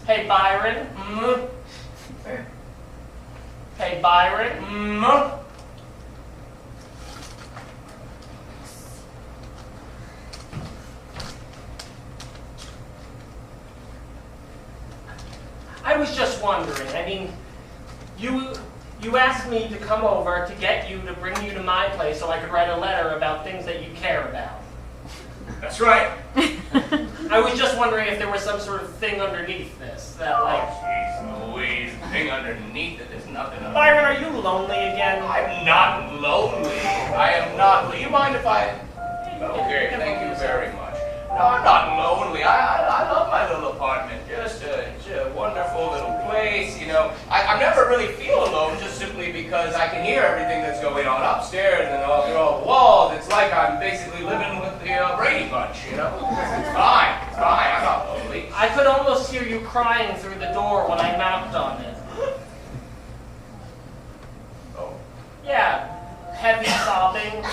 Hey, Byron. Hey, Byron. I was just wondering, I mean, you asked me to come over to bring you to my place so I could write a letter about things that you care about. That's right. I was just wondering if there was some sort of thing underneath this that, like... Oh, jeez Louise, thing underneath it, there's nothing underneath. Byron, are you lonely again? I'm not lonely. I am not. Do you mind if I... Okay, thank you very much. No, I'm not lonely. I love my little apartment. Just a wonderful little place, you know. I never really feel alone just simply because I can hear everything that's going on upstairs and all the walls. It's like I'm basically living with the Brady Bunch, you know. It's fine. I'm not lonely. I could almost hear you crying through the door when I knocked on it. Oh. Yeah, heavy sobbing.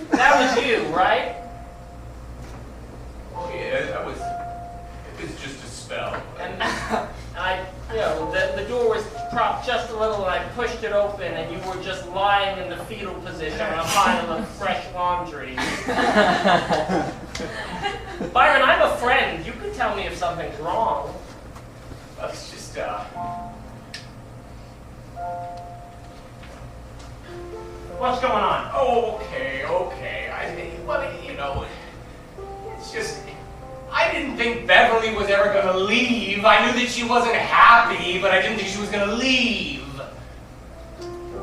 That was you, right? Oh yeah, it was just a spell. And the door was propped just a little, and I pushed it open, and you were just lying in the fetal position on a pile of fresh laundry. Byron, I'm a friend. You can tell me if something's wrong. That's just What's going on? Okay. I mean, well, you know, it's just, I didn't think Beverly was ever going to leave. I knew that she wasn't happy, but I didn't think she was going to leave.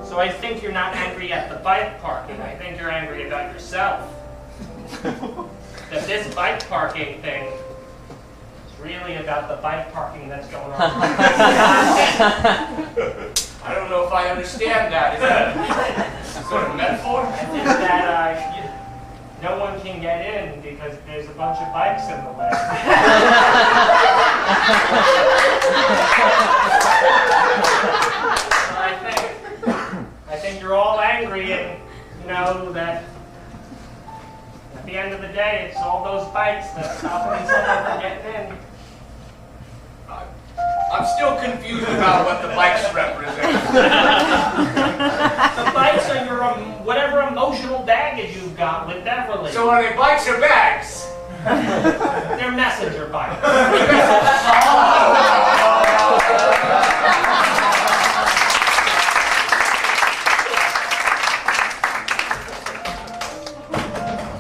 So I think you're not angry at the bike parking. I think you're angry about yourself. That this bike parking thing is really about the bike parking that's going on. I don't know if I understand that. Is that a sort of metaphor? I think that no one can get in because there's a bunch of bikes in the way. I think you're all angry, and you know that at the end of the day, it's all those bikes that stop someone from getting in. I'm still confused about what the bikes represent. The bikes are your whatever emotional baggage you've got with Beverly. So are they bikes or bags? They're messenger bikes.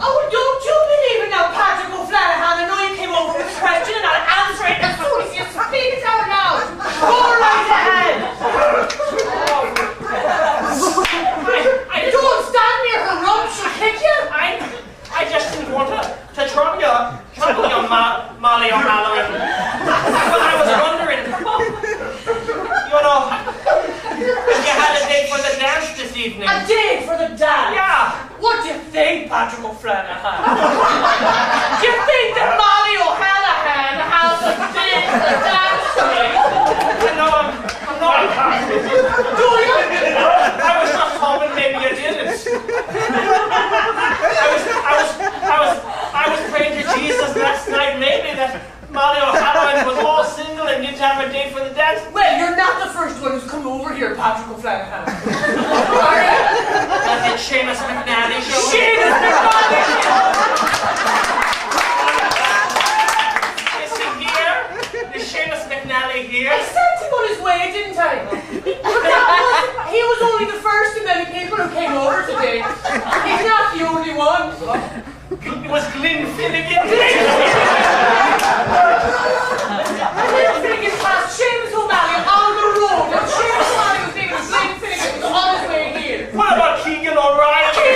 Oh, don't you believe it now, Patrick O'Flanagan? I know you came over with a question and I'll answer it as soon as you speak it out loud. Go right ahead. I don't stand near her rump, she'll kick you. I just didn't want to trouble you, Molly O'Halloran. But I was wondering, you know, if you had a date for the dance this evening. A date for the dance? Yeah. What do you think, Patrick O'Flanagan? Do you think that Molly O'Halloran has a date for the dance tonight? No, I'm not. Do you? I was just hoping maybe you didn't. I was praying to Jesus last night, maybe that Molly O'Halloran was all single and didn't have a date for the dance. Well, you're not the first one who's come over here, Patrick O'Flanagan. Are you? That's it, Seamus McNally show. Seamus McNally! Is he here? today. He's not the only one. It was Glenn Finnegan. Glenn Finnegan passed Seamus O'Malley on the road. And Seamus O'Malley was thinking Glenn Finnegan was on his way here. What about Keegan O'Reilly?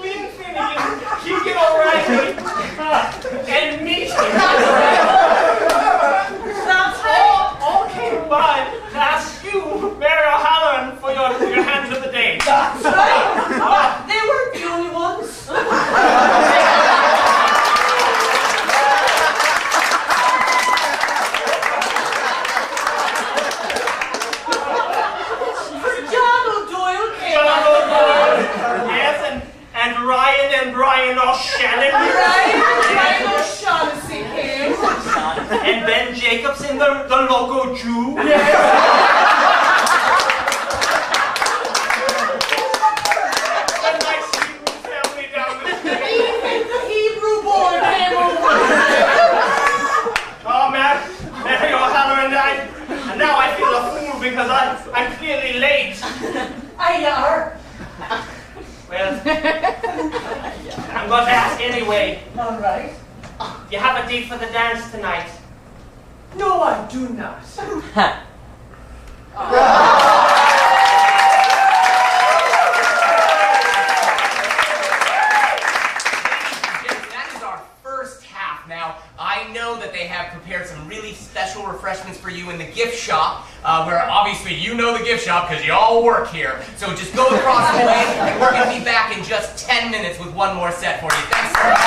Glenn Finnegan, Keegan O'Reilly, and me. All came by to ask you, Mary O'Halloran, for your hand of the day. That's right. They weren't the only ones. John O'Doyle came. John O'Doyle, yes, and Ryan and Brian O'Shannon. Ryan O'Shaughnessy came. And Ben Jacobs in the Loco Jew. And my Hebrew family down the street. Even the Hebrew boy came over. Oh, Mary O'Halloran, and now I feel a fool because I'm clearly late. Aye, are. Well, I'm going to ask anyway. All right. You have a date for the dance tonight? No, I do not. That is our first half. Now, I know that they have prepared some really special refreshments for you in the gift shop, where obviously you know the gift shop because you all work here. So just go across the way, and we're going to be back in just 10 minutes with one more set for you. Thanks so much.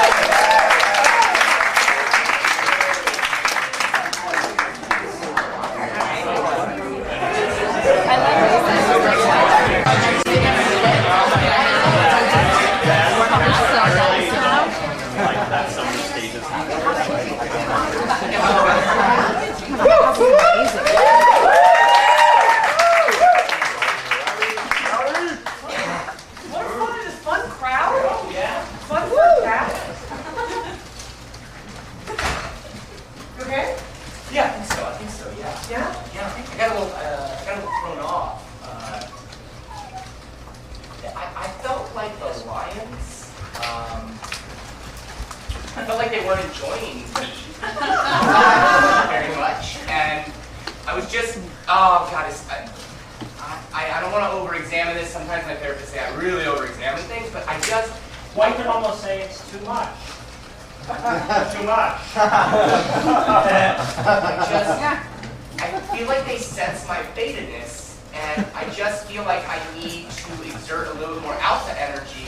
I feel like they sense my batedness, and I just feel like I need to exert a little more alpha energy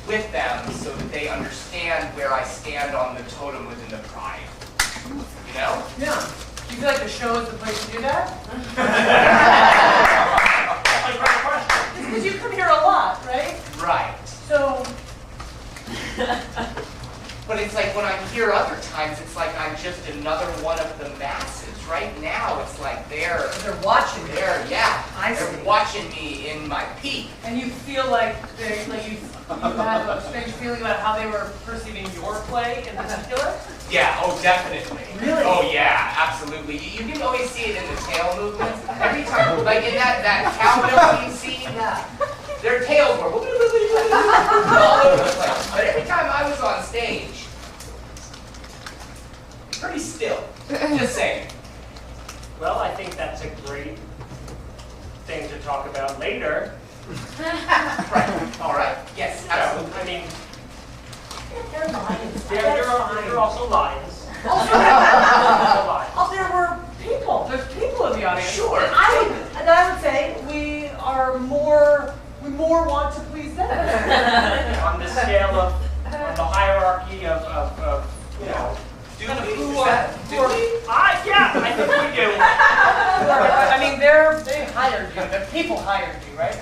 with them so that they understand where I stand on the totem within the pride. You know? Yeah. Do you feel like the show is the place to do that? It's because you come here a lot, right? Right. So... But it's like when I'm here other times, it's like I'm just another one of the masses. Right now, it's like they're watching me. They're see. watching me in my peak. And you feel like you have a strange feeling about how they were perceiving your play in particular? Yeah, oh, definitely. Really? Oh, yeah, absolutely. You can always see it in the tail movements. Every time, like in that cowbell scene, their tails were all over the place. But every time I was on stage, pretty still. Just saying. Well, I think that's a great thing to talk about later. Right. All right. Yes, absolutely. So, I mean, They're lions. there are also lions. Oh, there were people. There's people in the audience. Sure. And I would say we more want to please them. On the scale of the hierarchy of you know. Do we? Yeah, I think we do. I mean, they hired you. The people hired you, right?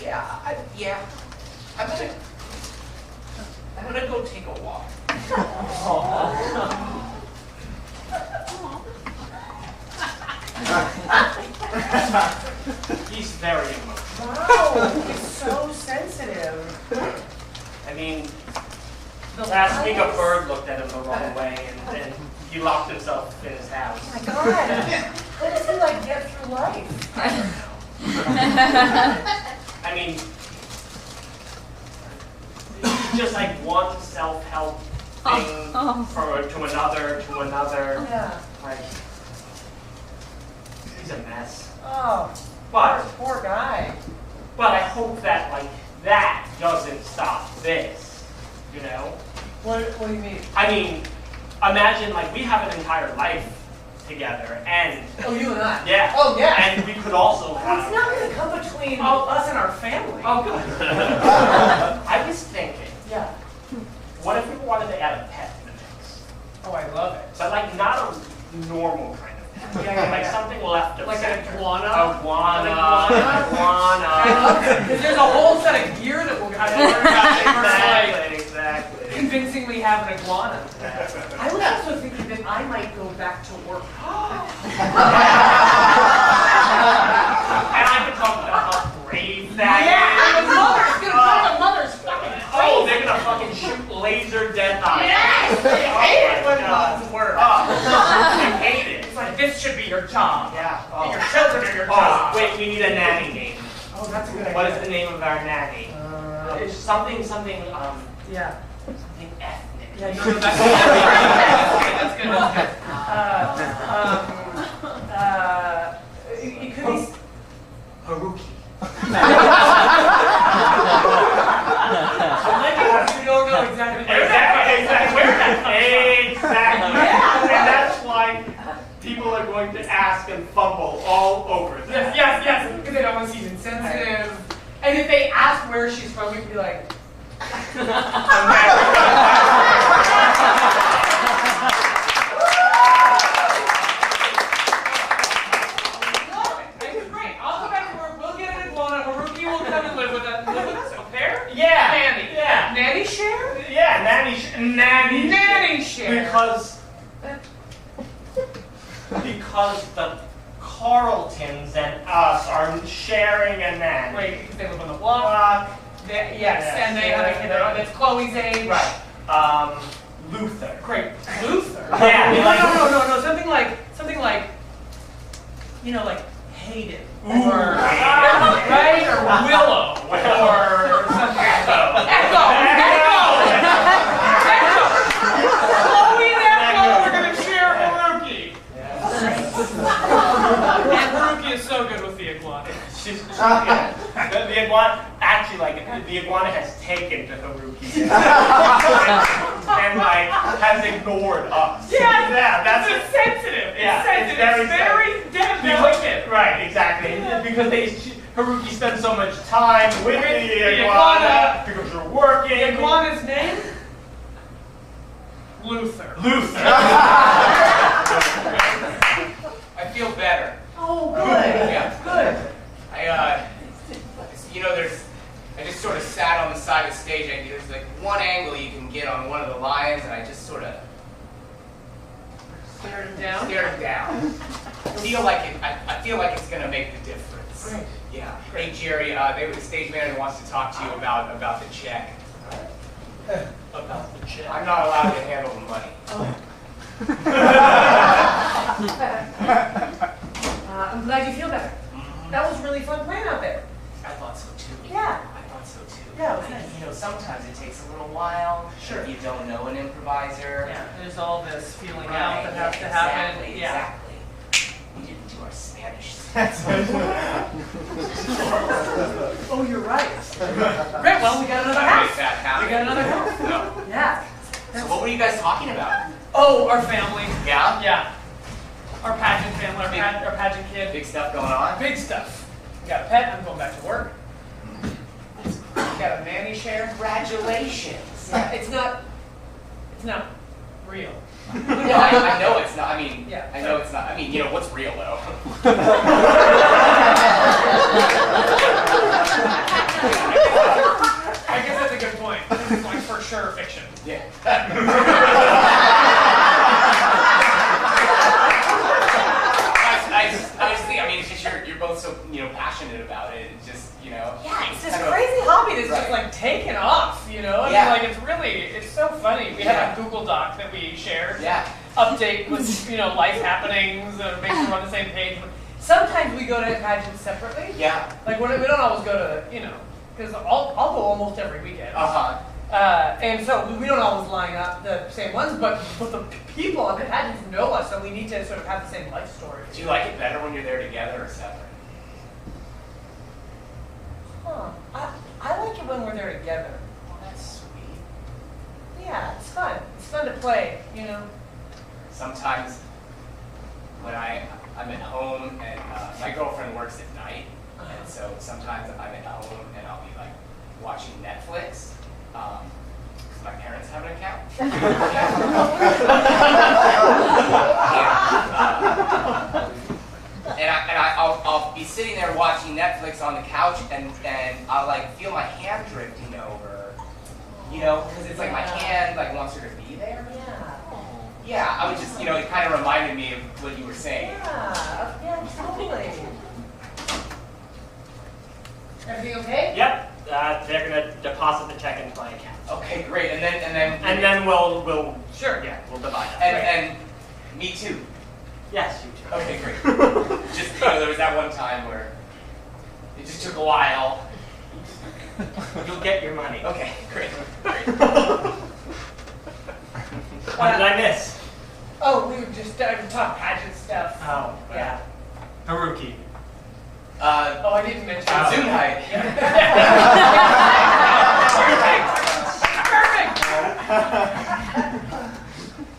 Yeah, I'm gonna go take a walk. He's very emotional. Wow, he's so sensitive. I mean, Last week a bird looked at him the wrong way and he locked himself in his house. Oh my God. How does he like get through life? I mean, just like one self-help thing to another. Yeah. Like, he's a mess. Oh, But poor guy. I hope that like that doesn't stop this. You know? What do you mean? I mean, imagine like we have an entire life together, and Oh, you and I? yeah. Oh, yeah. And we could also Well, have. it's not going to come between us and our family. Oh, good. I was thinking, Yeah. what if we wanted to add a pet to the mix? Oh, I love it. But like not a normal kind of pet. Like something left of Like an center. iguana? Iguana. I love it. Because there's a whole set of gear that we'll have to learn about. Exactly. Convincingly have an iguana. Exactly. I was also thinking that I might go back to work. And I could talk about how brave that is. Yeah, the mother's gonna find the mother's fucking crazy. Oh, they're gonna fucking shoot laser death eyes. Yes! I hate it when God. moms work. I hate it. It's like, this should be your job. Yeah. And your children are your Oh, job. wait, we need a nanny name. Oh, that's a good idea. What is the name of our nanny? It's something, Yeah. something ethnic. Yeah, no, that's good. That's good. It could be Haruki. you don't know exactly where Exactly. Where that exactly. Yeah. And that's why people are going to ask and fumble all over that. Yes, because they don't want to seem insensitive. And if they ask where she's from, we can be like, great. I'll go back to work. We'll get an iguana. Haruki will come and live with us. Live with us. A pair? Yeah. Nanny. Yeah. Nanny share? Yeah, nanny share. Because the Carltons and us are sharing a nanny. Wait, because they live on the block. Yes, and they have a kid that's Chloe's age. Right. Luther. Great. Luther? Yeah. No. Something like, like Hayden. Ooh. Right? Or Willow. Or something. Echo. Chloe and Echo are going to share Haruki. And Haruki is so good with the iguana. She's yeah. The iguana, actually, the iguana has taken to Haruki and has ignored us. Yeah, that's it's sensitive. Yeah, It's very delicate. Right, exactly. Yeah. Because Haruki spends so much time with the iguana iguana. because you're working. The iguana's name? Luther. I feel better. Oh, good. Yeah. Good. I just sort of sat on the side of the stage. There's like one angle you can get on one of the lions, and I just sort of Stared him down. stared him down. I feel like it's gonna make the difference. Great. Yeah. Hey Jerry, the stage manager wants to talk to you about the check. About the check. I'm not allowed to handle the money. I'm glad you feel better. That was really fun playing out there. I thought so too. Yeah. I thought so too. Yeah, it was nice. Sometimes it takes a little while. Sure. If you don't know an improviser. Yeah, there's all this feeling Right, out that has to happen. exactly, Yeah. Exactly. We didn't do our Spanish. Oh, you're right. Great, well, we got another house. That happened. We got another house. No. Yeah. So what were you guys talking about? Oh, our family. Yeah? Yeah. Our pageant family, our pageant kid. Big stuff going on? Big stuff. We got a pet, I'm going back to work. We got a nanny share. Congratulations. Yeah, it's not real. No, I know it's not. I mean, Yeah. I know it's not. I mean, what's real though? I guess that's a good point. This is like for sure fiction. Yeah. I was thinking, it's just you're both so, passionate about it. It's just, Yeah, it's this kind of- crazy hobby that's just Right. like taken off, I mean, Yeah. like it's so funny. We Yeah. have a Google Doc that we share. Yeah. Update with, life happenings and make sure we're on the same page. Sometimes we go to pageants separately. Yeah. Like we don't always go to, because I'll go almost every weekend. Uh-huh. And so we don't always line up the same ones, but the people at the pageants know us, so we need to sort of have the same life story. Do you like it better when you're there together or separate? Huh. I like it when we're there together. Well, that's sweet. Yeah, it's fun. It's fun to play, Sometimes when I'm at home and my girlfriend works at night, and so sometimes I'm at home and I'll be like watching Netflix. Because my parents have an account. I'll be sitting there watching Netflix on the couch and I'll like feel my hand drifting over, because it's like my hand like wants her to be there. Yeah, I would just, it kind of reminded me of what you were saying. Yeah, totally. Everything okay? Yep. They're gonna deposit the check into my account. Okay, great. And then we'll Sure. Yeah, we'll divide it. and me too. Yes, you too. Okay, great. Just there was that one time where it just took a while. You'll get your money. Okay, great. What did I miss? Oh, we were just talking pageant stuff. Oh, Yeah. Haruki. Oh, I didn't mention Zoom height. Perfect.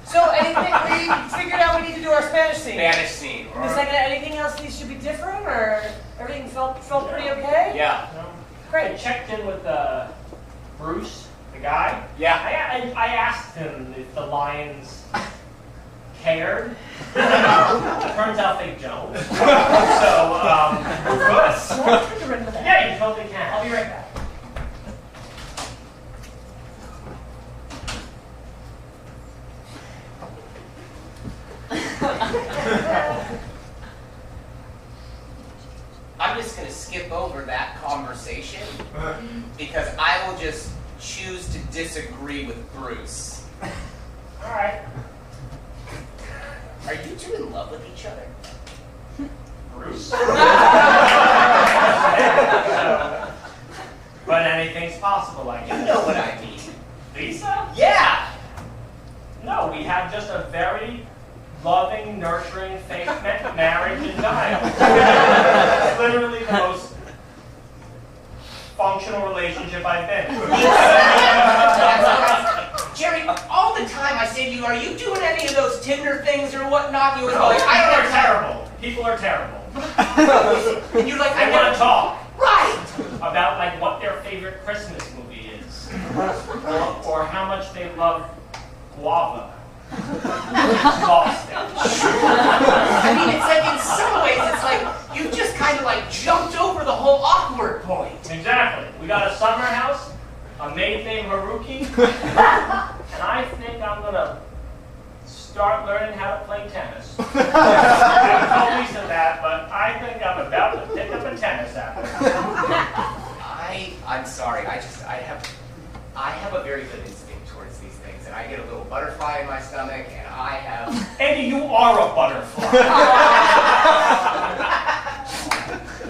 So anything we figured out we need to do our Spanish scene. Spanish scene. The second, anything else these should be different, or everything felt pretty okay? Yeah. I Great. checked in with Bruce, the guy. Yeah. I asked him if the Lions cared. Turns out they don't. So, we're good. Yeah, you totally can. I'll be right back. I'm just going to skip over that conversation because I will just choose to disagree with Bruce. All right. Are you two in love with each other? Bruce. But anything's possible, I You guess. know what I mean. Lisa? Yeah. No, we have just a very loving, nurturing, faith marriage and child. It's literally the most functional relationship I've been in. Jerri, all the time I say to you, are you doing any of those Tinder things or whatnot? And you always go like, I People don't are have time. terrible. People are terrible. And you're like, I want to talk Right. about like what their favorite Christmas movie is, or how much they love guava. Lost it. I mean, it's like in some ways, it's like you just kind of like jumped over the whole awkward point. Exactly. We got a summer house, a maid named Haruki, and I think I'm gonna start learning how to play tennis. I told Lisa that, but I think I'm about to pick up a tennis apple. I'm sorry. I have a very good instinct towards these things, and I get a little butterfly in my stomach, and I have. Andy, you are a butterfly.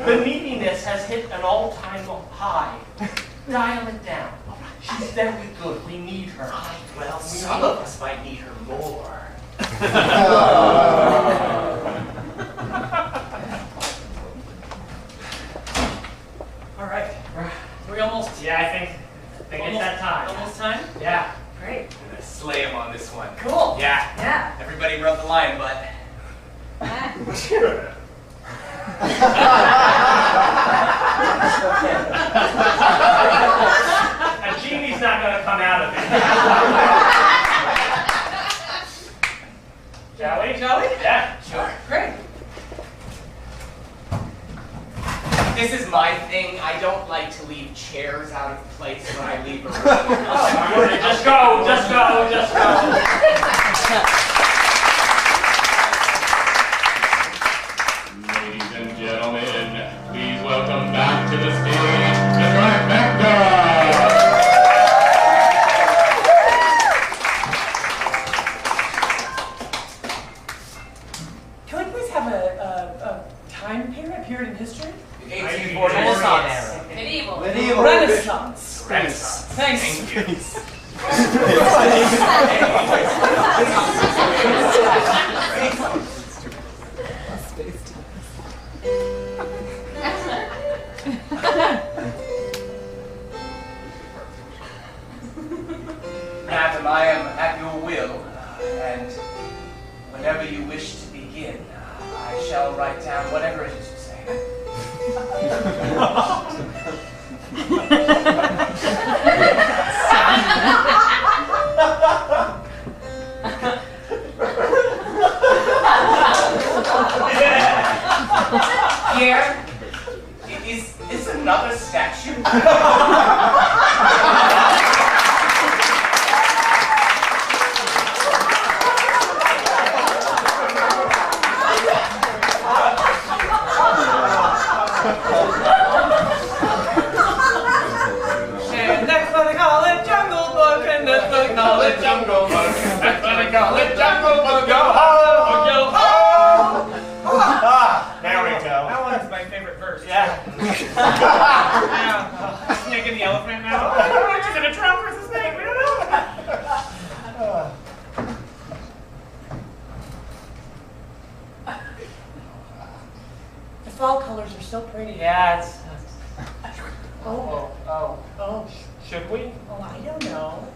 The neediness has hit an all-time high. Dial it down. She's very good. We need her. Well, some of us might need her more. All right. We almost. Yeah, I think it's that time. Almost time. Yeah. Great. I'm gonna slay him on this one. Cool. Yeah. Yeah. Everybody rub the lion butt. A genie's not gonna come out of it. Shall we? Shall we? Yeah. Sure. Great. This is my thing. I don't like to leave chairs out of place when I leave a room. Just go, just go, just go. Ladies and gentlemen, please Renaissance era. Medieval. Renaissance. Renaissance. Thanks. Thank you. Madam, I am at your will, and whenever you wish to begin, I shall write down whatever it is you say. Here is another statue. And that's what they call it, Jungle Book, and that's what they call it, Jungle Book. That's what they call it, Jungle Book. Go ho, go ho. There we go. That one's my favorite verse. Yeah. Yeah. Snake and the elephant now. I don't know which is in a trunk versus a snake. We don't know. The fall colors are so pretty. Yeah, it's. Oh, Oh. oh, Should we? oh, I don't know.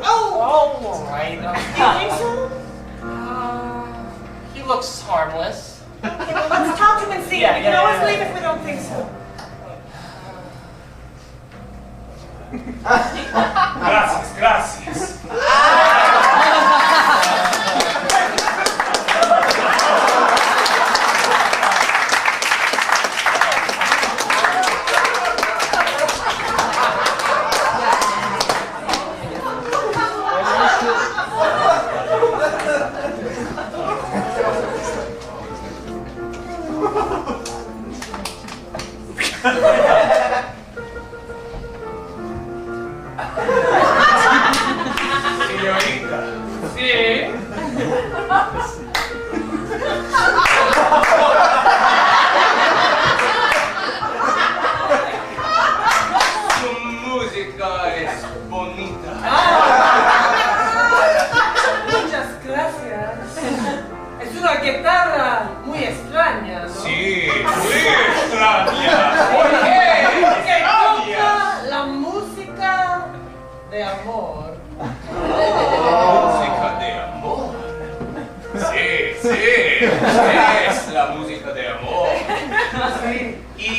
Oh, All right. you think so? He looks harmless. Okay, well, let's talk to him and see. Yeah, We can yeah, always yeah. leave if we don't think so. Gracias, gracias. Señorita. Sí. Su música es bonita. Muchas gracias. Es una guitarra muy extraña, ¿no? Sí, muy extraña. ¿Por qué? Porque toca Extraña. la música de amor. Música de amor. Sí, sí, es la música de amor. Sí. ¿Y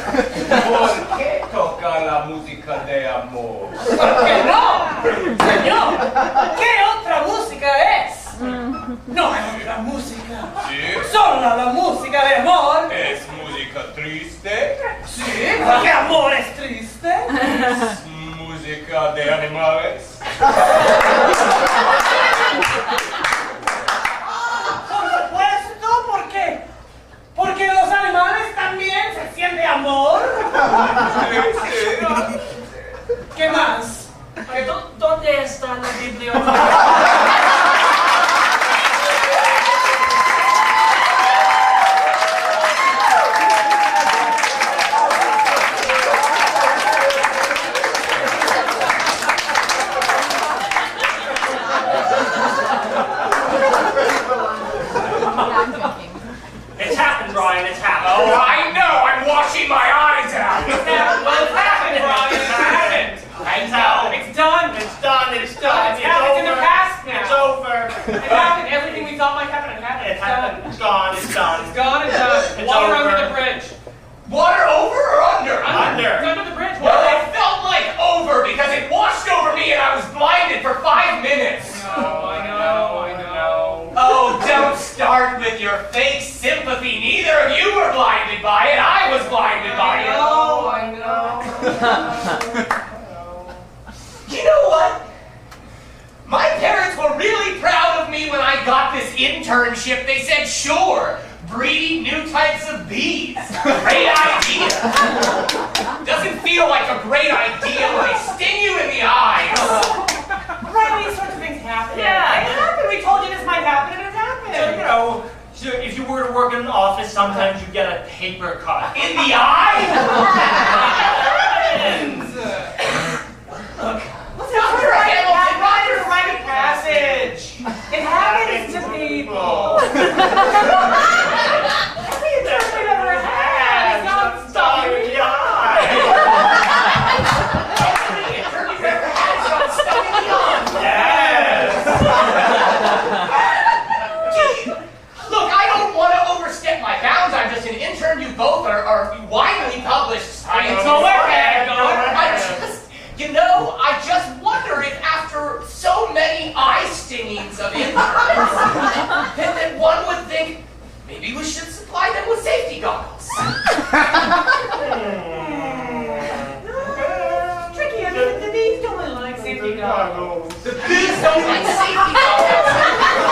por qué toca la música de amor? ¿Por qué no? Señor, ¿qué otra música es? No hay otra música. Sí, Solo la música de amor. es música triste, Sí, porque amor es triste. es música de animales. Por supuesto, porque los animales también se siente amor. Sí, sí. ¿Qué más? ¿Dónde está la biblioteca? It's happened, Brian. It's happened. Oh, I know, I'm washing my eyes out. Well, it's happened, Brian. It's happened. I know. It's done. It's done. It's done. It's happened. It's in the past now. It's over. It happened. Everything we thought might happen, it happened. It happened. It's gone. It's done. It's gone. It's done. It's Water over. under the bridge. Water over or under? Under. It's under the bridge. Well, Water. it felt like over because it washed over me and I was blinded for 5 minutes. I know. Oh, don't start with your fake sympathy. Neither of you were blinded by it. I was blinded by it. I know. You know what? My parents were really proud of me when I got this internship. They said, sure, breeding new types of bees. Great idea. Doesn't feel like a great idea when they sting you in the eyes. Right, these sorts of things happen. Yeah. It happened. We told you this might happen, and it happened. So, you know, you were to work in an office, sometimes you get a paper cut. In the eye? Look, Dr. Hamilton, write a rite of passage. It happens to people. Every attorney ever has got stuck in the eye. Every attorney ever has got stuck in the eye. Yes. Look, I don't want to overstep my bounds. I'm just an intern. You both are widely published scientists. Go ahead, go ahead. I just wonder if after so many eye stingings of interns, that one would think maybe we should supply them with safety goggles. Tricky, I mean, the bees don't really like safety goggles. The bees don't like safety goggles.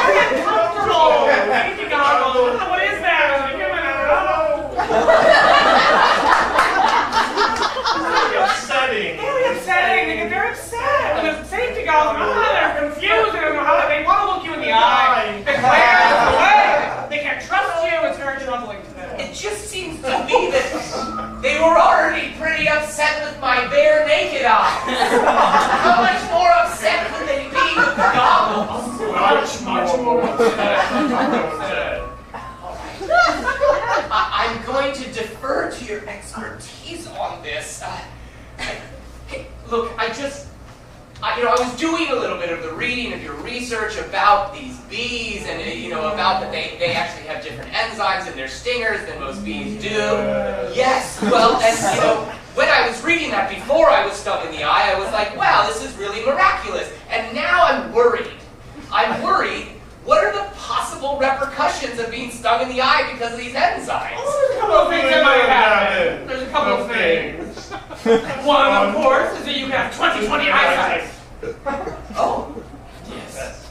Very uncomfortable. Safety goggles. What is that? Upsetting. Very upsetting. They get very upset. And the safety goggles, they're confused. They don't know how they want to look you in the eye. They glare away. They can't trust you. It's very troubling to them. It just seems to me that they were already pretty upset with my bare naked eyes. How much more upset could they be with the goggles? Much more upset. I'm going to defer to your expertise on this. Hey, look, I was doing a little bit of the reading of your research about these bees, and about that they actually have different enzymes in their stingers than most bees do. Yes, well, and when I was reading that before I was stung in the eye, I was like, wow, this is really miraculous. And now I'm worried. What are the possible repercussions of being stung in the eye because of these enzymes? There's a couple of things that might happen. There's a couple of things. One, of course, is that you have 20/20 eyesight. Oh, yes.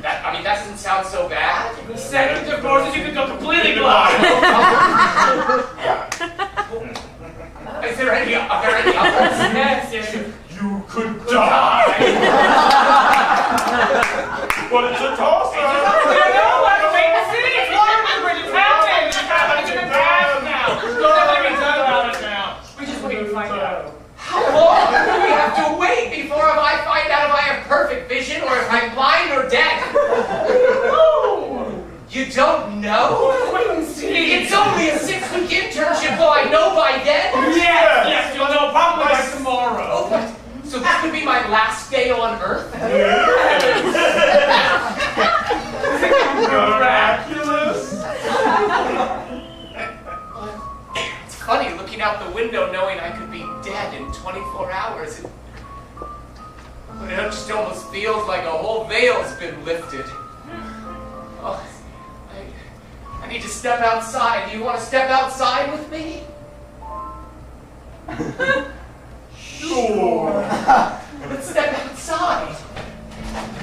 That doesn't sound so bad. The second, of course, is you can go completely blind. Are there any others? Yes. You could die. But it's a toss-up. Let's wait and see. It's hard. It's happening. It's happening now. There's nothing to be done about it now. We just wait and find out. How long do we have to wait before I find out if I have perfect vision or if I'm blind or dead? No. You don't know? Wait and see. It's only a 6-week internship. Will I know by then? Yes, you'll know probably by tomorrow. Oh, what? So this could be my last day on Earth? Miraculous. It's funny looking out the window knowing I could be dead in 24 hours. It just almost feels like a whole veil's been lifted. Oh, I need to step outside. Do you want to step outside with me? Sure. Let's step outside.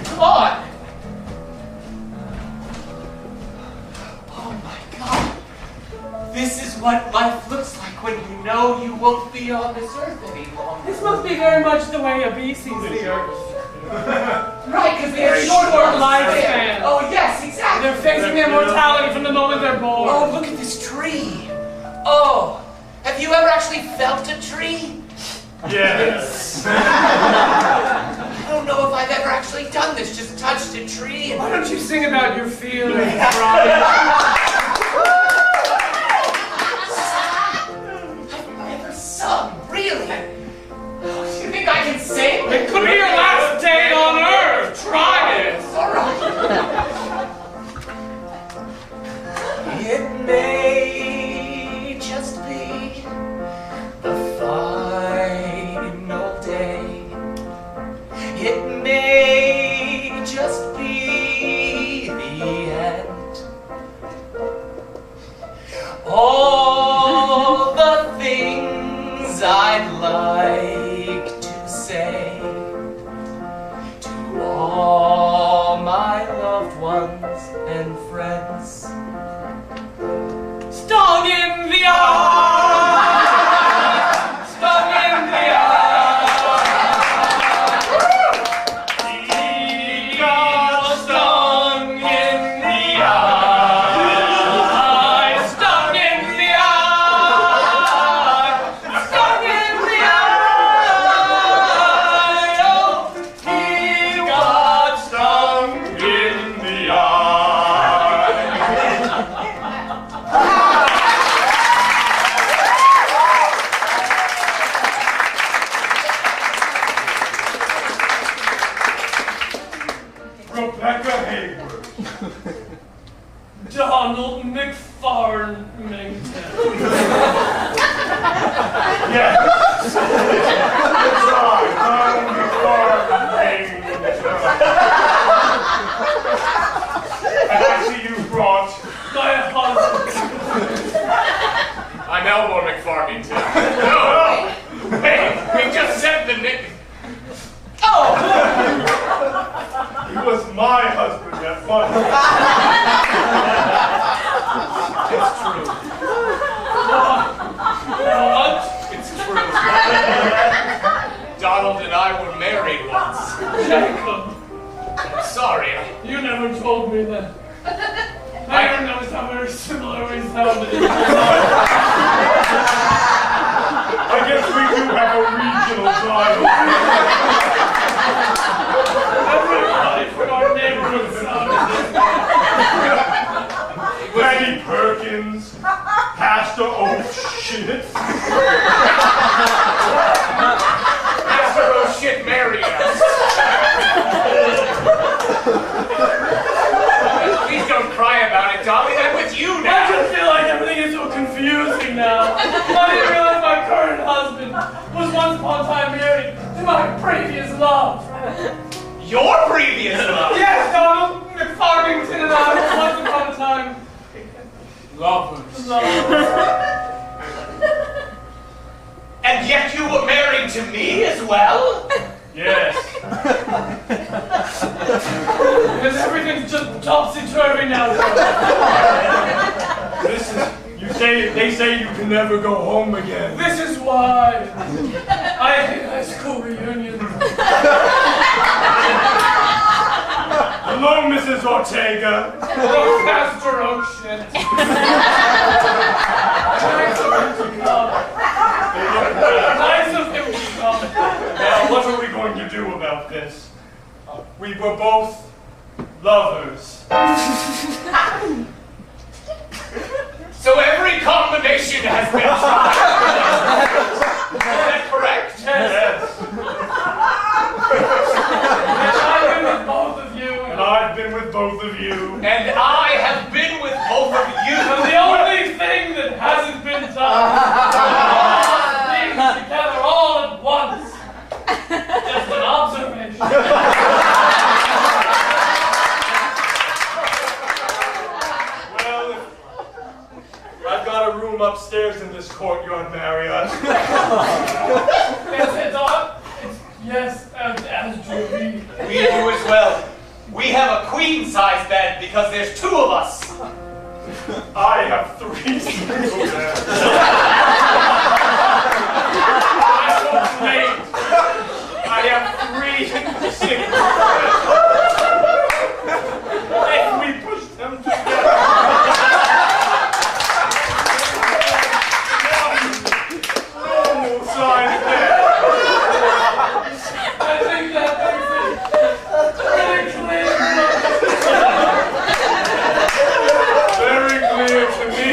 Come on. Oh my God. This is what life looks like when you know you won't be on this earth any longer. This must be very much the way a bee sees the earth. Right, because they have Very short short lifespan. lifespan. Oh yes, exactly. They're fixing their mortality from the moment they're born. Oh, look at this tree. Oh, have you ever actually felt a tree? Yes. I don't know if I've ever actually done this, just touched a tree and... Why don't you sing about your feelings, Brian? I've never sung, really. Oh, you think I can sing? It could be your last day on Earth. Try it. All right. It may just be the final day. It may just be the end. All the things I'd like to say to all my loved ones and friends. Stung in the eye! Stung in the eye! He got stung in the eye! Donald McFarmington. Yes. It's Donald McFarmington. And I see you brought My husband. I'm Elmore McFarmington. No! Hey, we just said the nick. Oh! He was my husband at once. It's true. What? It's true. Donald and I were married once. Jacob, I'm sorry. you never told me that. I never noticed how very similar we sounded. I guess we do have a regional rivalry. Everybody from our neighborhood sounded this way. Penny Perkins, Pastor O'Shit. Pastor O'Shit married us. Please don't cry about it, Dolly. I'm with you I now. just feel like everything is so confusing now. I didn't realize my current husband was once upon a time married to my previous love. Your previous love. Yes, Donald McFarmington and I were once upon a time Lovers. And yet you were married to me as well? Yes. Because everything's just topsy-turvy now. This is, they say you can never go home again. This is why I hate high school reunions. Hello, Mrs. Ortega. Oh, Pastor O'Shit. Nice of him to come. Nice of him to come. Now, what are we going to do about this? We were both lovers. So every combination has been tried. Is that correct? Yes. And I've been with both of you. And I've been with both of you. And I have been with both of you. And the only thing that hasn't been done is things together all at once. Just an observation. Well, I've got a room upstairs in this courtyard, Marriott. Yes, as do we. We do as well. We have a queen-size bed because there's two of us. I have 3 single beds. I have 3 single beds. If we push them together. Size bed. I think that makes it pretty clear. Very clear to me.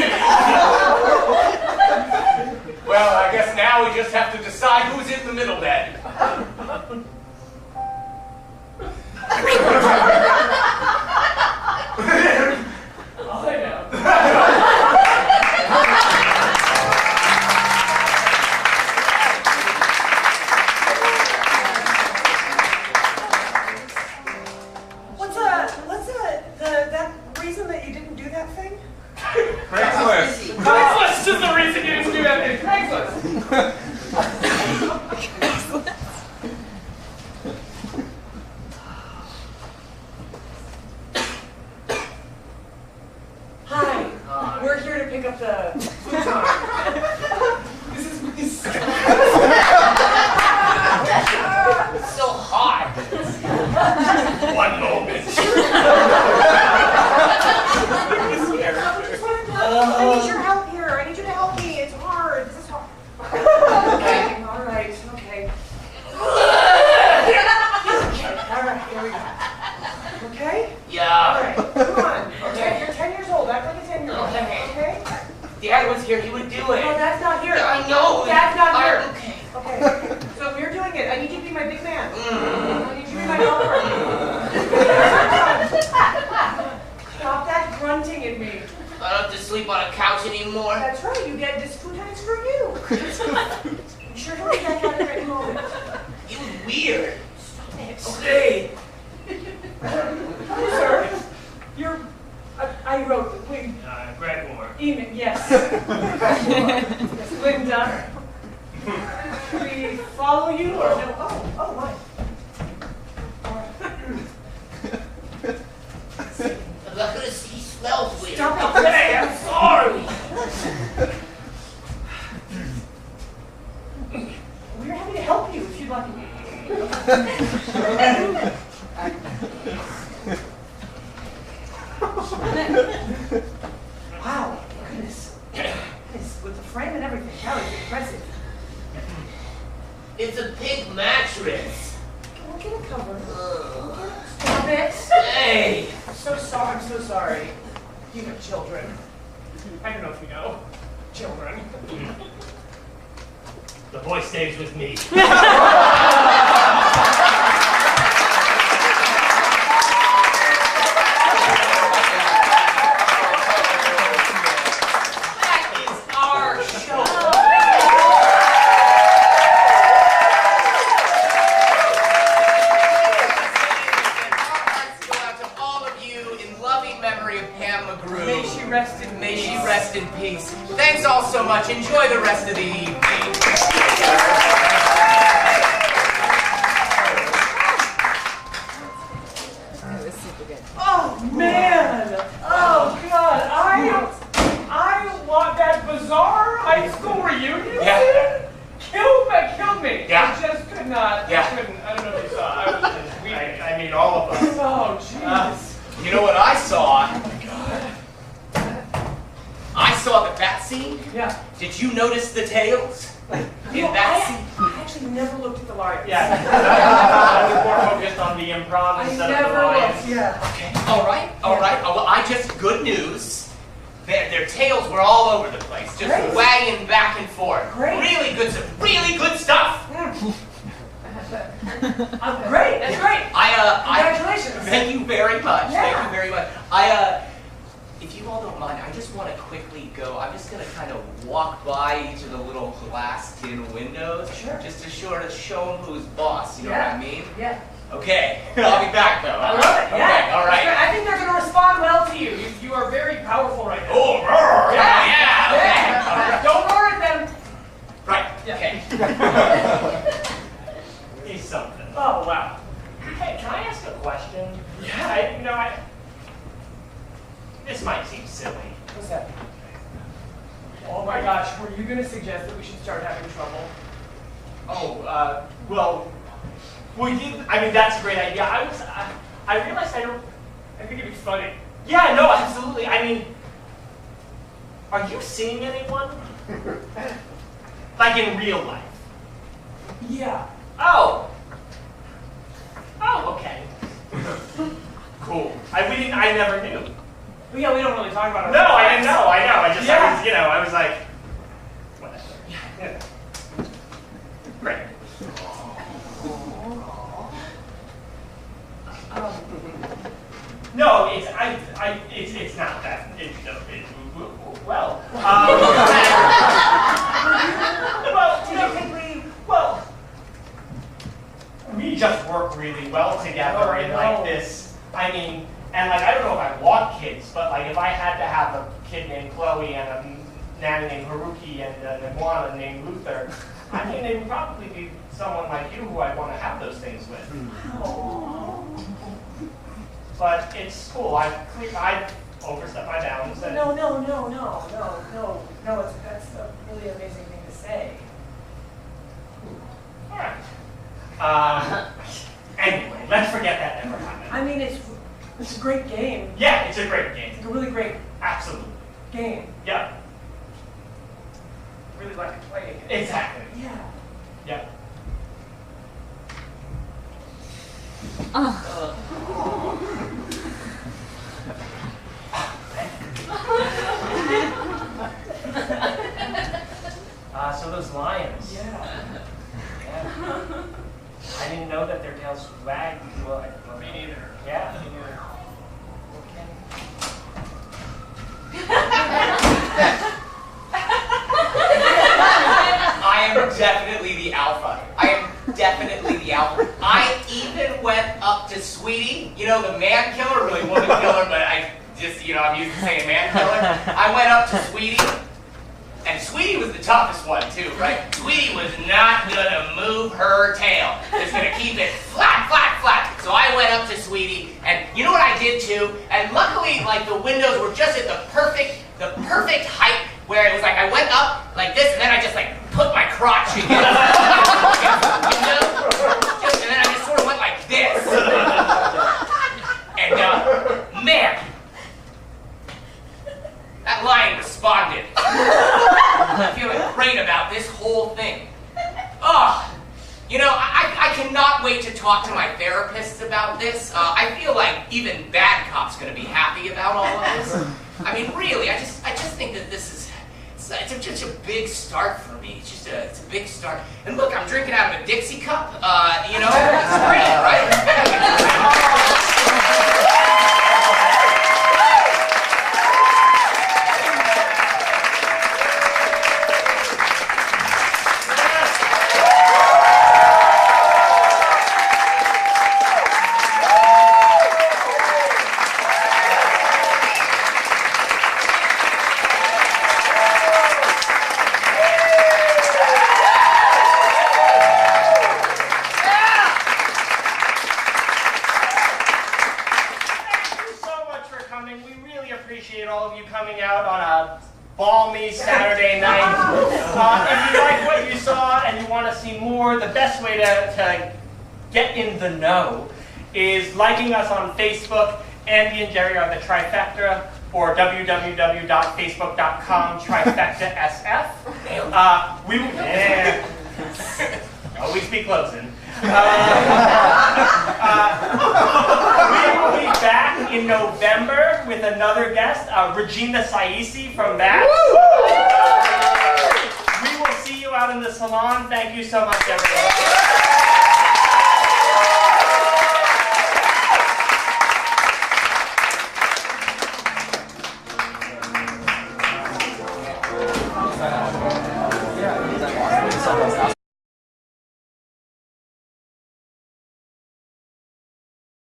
Well, I guess now we just have to decide who's in the middle bed. I am. that reason that you didn't do that thing? Craigslist. Craigslist is the reason you didn't do that thing. Craigslist. Hi. We're here to pick up the futon. This is my son. It's so hot. One moment. I need your help here. I need you to help me. It's hard. This is hard. Okay. All right. Okay. All right. Here we go. Okay? Yeah. All right. Come on. Okay. You're 10 years old. Act like a 10-year-old. Okay. Okay? Dad was here. He would at me. I don't have to sleep on a couch anymore. That's right, you get this futoni's for you. You sure he'll be back out at any moment. You weird. Stop it. Okay. Sir, you're... I wrote the wing. Gregor. Email, yes. Yes, Linda. Should we follow you or no? Oh, my. He smells weird. Stop it. Okay, I'm sorry. We're happy to help you if you'd like. Wow, goodness. With the frame and everything, that was impressive. It's a big mattress. We'll get it covered. Stop it. Hey. I'm so sorry. You have children. I don't know if you know. Children. The boy stays with me. Thanks all so much. Enjoy the rest of the evening. Oh man! Oh god! I want that bizarre high school reunion. Yeah. Killed me. Yeah. I just could not. Yeah. I don't know if you saw. I was just weeping. I mean, all of us. Oh jeez. You know what I saw? Oh my god. I saw the bat scene. Yeah. Did you notice the tails? In No, that scene? I actually never looked at the liars. Yeah. I was more focused on the improv I instead of the never lines. looked. Yeah. Okay. All right. Oh, well, I just good news. Their tails were all over the place, just Great. wagging back and forth. Great. Really good stuff. Great. That's great. Congratulations. Thank you very much. Yeah. Thank you very much. If you all don't mind, I just want to quickly go. I'm just going to kind of walk by each of the little glass tin windows. Sure. Just to sort of show them who's boss, you know what I mean? Yeah. Okay. I'll be back, though. I love it. Okay, Yeah. all right. I think they're going to respond well to you. You are very powerful right now. Oh, roar. Yeah. Okay. All right. Don't roar at them. Right. Yeah. Okay. He's something. Oh, wow. Hey, can I ask a question? Yeah. This might seem silly. What's that? Oh my gosh, were you going to suggest that we should start having trouble? Oh, well, I mean, that's a great idea. I realized I think it'd be funny. yeah, no, absolutely. I mean, are you seeing anyone? Like in real life? Yeah. Oh, okay. Cool. I never knew. But yeah, we don't really talk about it. No, I didn't know. I know. Yeah. I was like, whatever. Yeah. Great. No, it's not that. Well, we just work really well together in like this. I mean, and like I don't know if I want kids, but like if I had to have a kid named Chloe and a nanny named Haruki and an iguana named Luther, I mean, it would probably be someone like you who I'd want to have those things with. But it's cool. I overstepped my bounds. And No, that's a really amazing thing to say. all right. Anyway, let's forget that never happened. I mean, it's a great game. Yeah, it's a great game. It's a really great Absolutely. game. Yep. Really like playing it. Exactly. Yeah. Yep. So those lions. Yeah. Yeah. I didn't know that their tails wagged. Well, Me neither. yeah. Me neither. Okay. you know, the man killer, really woman killer, but I just, you know, I'm used to saying man killer. I went up to Sweetie, and Sweetie was the toughest one too, right? Sweetie was not gonna move her tail. Just gonna keep it flat, flat, flat. So I went up to Sweetie, and you know what I did too? And luckily, like, the windows were just at the perfect height, where it was like I went up like this, and then I just like put my crotch against the window, and then I just sort of went like this. And man, that lion responded. I'm feeling great about this whole thing. Oh, you know, I cannot wait to talk to my therapists about this. I feel like even bad cop's gonna be happy about all of this. I mean, really, I just think that this is it's just a big start for me. It's a big start. And look, I'm drinking out of a Dixie cup. You know, it's great, right? Saturday night. If you like what you saw and you want to see more, the best way to get in the know is liking us on Facebook. Andy and Jerri are the Trifecta, or www.facebook.com/trifectasf. We speak closing. We will be back in November with another guest, Regina Saisi from BATS. We will see you out in the salon. Thank you so much, everyone.